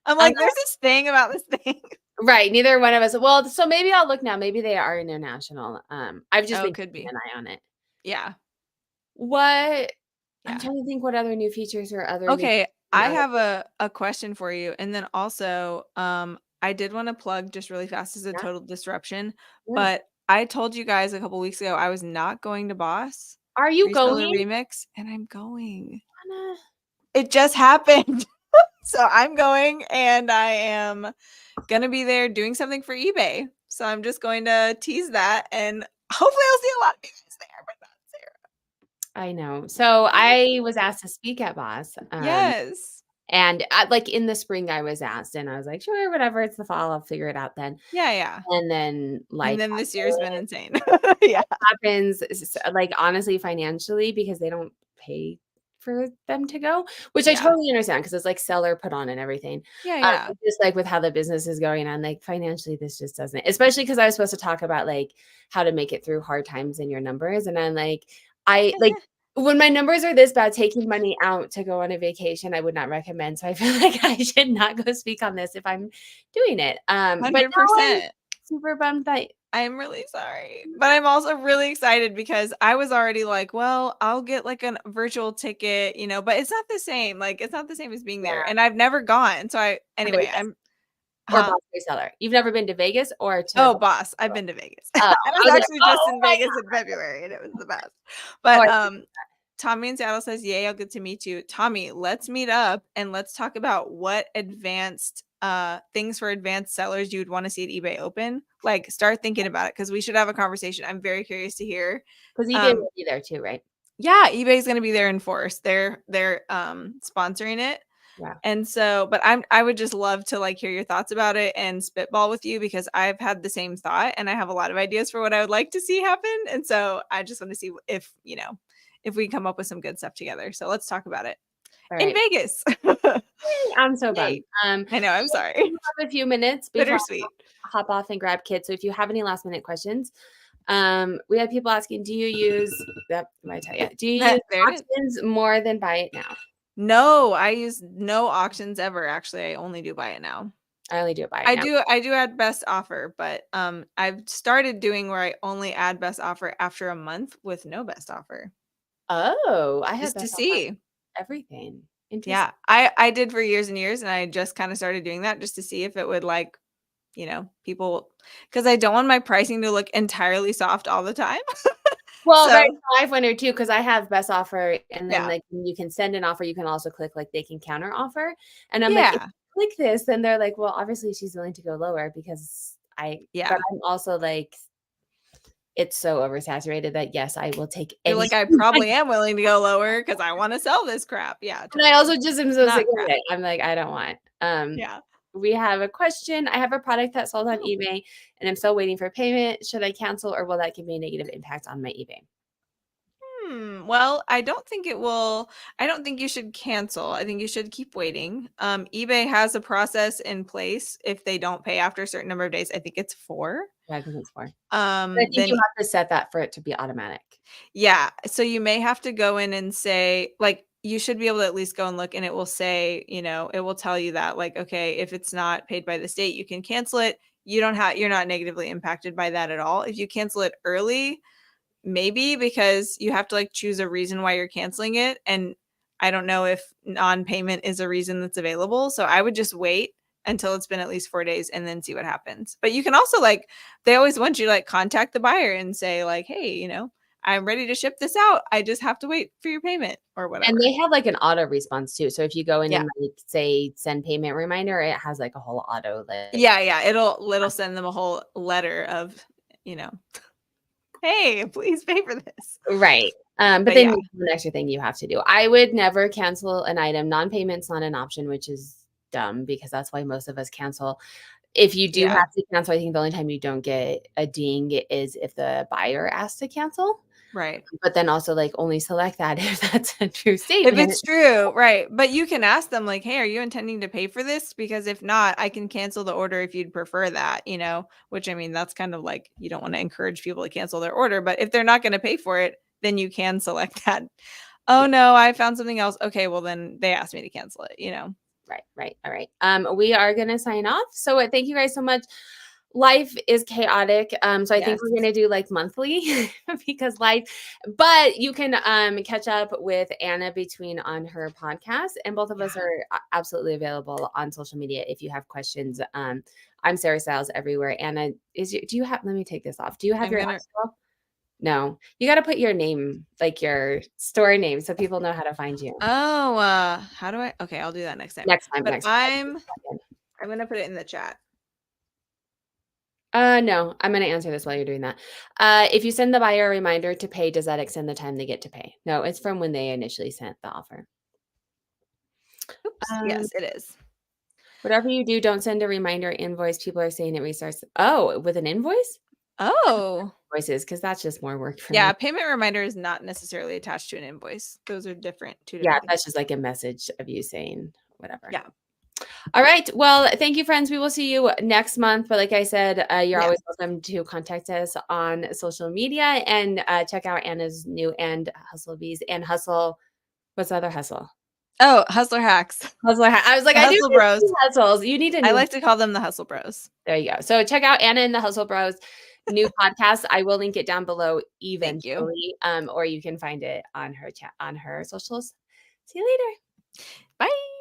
Speaker 2: I'm
Speaker 1: I'm
Speaker 2: like, there's this thing about this thing.
Speaker 1: right. Neither one of us. Well, so maybe I'll look now. Maybe they are international. I've just
Speaker 2: Oh,
Speaker 1: been
Speaker 2: could
Speaker 1: keeping
Speaker 2: be.
Speaker 1: an eye on it.
Speaker 2: Yeah.
Speaker 1: What I'm
Speaker 2: Yeah.
Speaker 1: trying to think what other new features or other new
Speaker 2: Okay,
Speaker 1: and
Speaker 2: I
Speaker 1: other
Speaker 2: have a question for you. And then also, I did want to plug just really fast as a
Speaker 1: yeah,
Speaker 2: total disruption,
Speaker 1: yeah.
Speaker 2: but I told you guys a couple weeks ago I was not going to Boss
Speaker 1: Are you
Speaker 2: Reseller
Speaker 1: going?
Speaker 2: Remix, and I'm going.
Speaker 1: Anna?
Speaker 2: It just happened. So I'm going and I am gonna be there doing something for eBay. So I'm just going to tease that and hopefully I'll see a lot of you guys there, but not
Speaker 1: I know. So I was asked to speak at Boss.
Speaker 2: Sarah. Yes.
Speaker 1: And like in the spring I was asked and I was like, sure, whatever, it's the fall, I'll figure it out then.
Speaker 2: Yeah.
Speaker 1: And then
Speaker 2: And
Speaker 1: life
Speaker 2: then this year's been insane. Yeah.
Speaker 1: happens, like honestly, financially, because they don't pay for them to go, which I
Speaker 2: Yeah.
Speaker 1: totally understand because it's like seller put on and everything.
Speaker 2: Yeah.
Speaker 1: Just like with how the business is going on, like financially, this just doesn't, especially because I was supposed to talk about like how to make it through hard times in your numbers. And I'm like, I like when my numbers are this bad, taking money out to go on a vacation, I would not recommend. So I feel like I should not go speak on this if I'm doing it. But now I'm
Speaker 2: 100%.
Speaker 1: super bummed that
Speaker 2: I'm really sorry. But I'm also really excited because I was already like, well, I'll get like a virtual ticket, but it's not the same. Like it's not the same as being
Speaker 1: yeah,
Speaker 2: there. And I've never gone. So anyway,
Speaker 1: Vegas
Speaker 2: I'm
Speaker 1: or
Speaker 2: huh?
Speaker 1: Boss Reseller. You've never been to Vegas or to
Speaker 2: Oh,
Speaker 1: Boss
Speaker 2: Boss. I've
Speaker 1: Reseller?
Speaker 2: been to Vegas.
Speaker 1: Oh,
Speaker 2: I
Speaker 1: I
Speaker 2: was
Speaker 1: was like,
Speaker 2: actually just
Speaker 1: "Oh
Speaker 2: in
Speaker 1: my
Speaker 2: Vegas
Speaker 1: god."
Speaker 2: in February and it was the best.
Speaker 1: Oh,
Speaker 2: But
Speaker 1: I
Speaker 2: Tommy in Seattle says, "Yay, I'll get to meet you." Tommy, let's meet up and let's talk about what advanced things for advanced sellers you would want to see at eBay Open. Like start thinking about it because we should have a conversation. I'm very curious to hear.
Speaker 1: 'cause eBay
Speaker 2: Um
Speaker 1: will be there too, right?
Speaker 2: yeah, eBay's going to be there in force. They're sponsoring it.
Speaker 1: Yeah.
Speaker 2: And so, but I would just love to like hear your thoughts about it and spitball with you because I've had the same thought and I have a lot of ideas for what I would like to see happen. And so I just want to see if we come up with some good stuff together. So let's talk about it
Speaker 1: All
Speaker 2: in
Speaker 1: right.
Speaker 2: Vegas.
Speaker 1: I'm so bummed.
Speaker 2: Yay. I know, I'm
Speaker 1: So
Speaker 2: sorry.
Speaker 1: we have a few minutes before
Speaker 2: Bittersweet.
Speaker 1: I hop off and grab kids. So if you have any last minute questions, we had people asking, do you use yep, I tell you, do you use
Speaker 2: There it is.
Speaker 1: auctions more than buy it now?
Speaker 2: No, I use no auctions ever. Actually, I only do buy it now.
Speaker 1: I only do it buy it now.
Speaker 2: I do add best offer, but I've started doing where I only add best offer after a month with no best offer.
Speaker 1: Oh, I have
Speaker 2: Just to
Speaker 1: best offer
Speaker 2: see.
Speaker 1: everything. Interesting.
Speaker 2: Yeah, I did for years and years, and I just kind of started doing that just to see if it would like, people, because I don't want my pricing to look entirely soft all the time.
Speaker 1: Well, right.
Speaker 2: So
Speaker 1: So I've wondered too, because I have best offer, and then
Speaker 2: yeah,
Speaker 1: like when you can send an offer, you can also click like they can counter offer. And I'm like, if
Speaker 2: yeah,
Speaker 1: you click this, then they're like, well, obviously she's willing to go lower because but
Speaker 2: yeah.
Speaker 1: I'm also like, it's so oversaturated that yes, I will take
Speaker 2: You're
Speaker 1: any.
Speaker 2: like, I probably am willing to go lower because I want to sell this crap. Yeah,
Speaker 1: And I also just am so
Speaker 2: not
Speaker 1: sick of
Speaker 2: crap.
Speaker 1: it. I'm like, I don't want.
Speaker 2: Yeah.
Speaker 1: We have a question. I have a product that sold on
Speaker 2: Oh.
Speaker 1: eBay and I'm still waiting for payment. Should I cancel or will that give me a negative impact on my eBay?
Speaker 2: Well, I don't think it will. I don't think you should cancel. I think you should keep waiting. eBay has a process in place if they don't pay after a certain number of days. I think it's 4.
Speaker 1: Yeah, I think it's 4. But I think
Speaker 2: Then
Speaker 1: you have to set that for it to be automatic.
Speaker 2: yeah, so you may have to go in and say, like, you should be able to at least go and look, and it will say, it will tell you that, like, okay, if it's not paid by the state, you can cancel it. You're not negatively impacted by that at all. If you cancel it early, maybe, because you have to like choose a reason why you're canceling it. And I don't know if non-payment is a reason that's available. So I would just wait until it's been at least 4 days and then see what happens. But you can also like, they always want you to like contact the buyer and say like, hey, I'm ready to ship this out. I just have to wait for your payment or whatever.
Speaker 1: And they have like an auto response too. So if you go in
Speaker 2: Yeah.
Speaker 1: and like say send payment reminder, it has like a whole auto list.
Speaker 2: Yeah. It'll send them a whole letter of, hey, please pay for this.
Speaker 1: Right. But
Speaker 2: But
Speaker 1: then
Speaker 2: yeah.
Speaker 1: an extra thing you have to do. I would never cancel an item. Non-payment's not an option, which is dumb because that's why most of us cancel. If you do
Speaker 2: Yeah.
Speaker 1: have to cancel, I think the only time you don't get a ding is if the buyer asks to cancel.
Speaker 2: Right.
Speaker 1: But then also like only select that if that's a true
Speaker 2: If
Speaker 1: statement.
Speaker 2: it's true, right. But you can ask them like, hey, are you intending to pay for this? Because if not, I can cancel the order if you'd prefer that, which I mean, that's kind of like, you don't want to encourage people to cancel their order, but if they're not going to pay for it, then you can select that. Oh no, I found something else. Okay, well then they asked me to cancel it.
Speaker 1: Right. All right. We are going to sign off. So thank you guys so much. Life is chaotic. So I think we're
Speaker 2: Yes.
Speaker 1: going to do like monthly because but you can catch up with Anna between on her podcast and both of us are absolutely available on social media if you have questions. I'm Sarah Styles everywhere. Anna, let me take this off. Do you have No, you got to put your name, like your store name so people know how to find you.
Speaker 2: Oh, how do I? Okay, I'll do that next time.
Speaker 1: Next time.
Speaker 2: But I'm going to put it in the chat.
Speaker 1: No, I'm going to answer this while you're doing that. If you send the buyer a reminder to pay, does that extend the time they get to pay? No, it's from when they initially sent the offer.
Speaker 2: Oops. Yes, it is.
Speaker 1: Whatever you do, don't send a reminder invoice. People are saying it restarts. Oh, with an invoice?
Speaker 2: Oh.
Speaker 1: Invoices, because that's just more work for
Speaker 2: Yeah,
Speaker 1: me.
Speaker 2: payment reminder is not necessarily attached to an invoice. Those are different.
Speaker 1: Yeah, that's just like a message of you saying whatever.
Speaker 2: Yeah.
Speaker 1: All right. Well, thank you, friends. We will see you next month. But like I said, you're always welcome to contact us on social media and check out Anna's new and Hustle Bees and Hustle. What's the other hustle?
Speaker 2: Oh, Hustler Hacks.
Speaker 1: I was like, I
Speaker 2: Hustle Bros.
Speaker 1: Hustles. You need
Speaker 2: I like to call them the Hustle Bros.
Speaker 1: There you go. So check out Anna and the Hustle Bros new podcast. I will link it down below eventually. Or you can find it on her chat on her socials. See you later.
Speaker 2: Bye.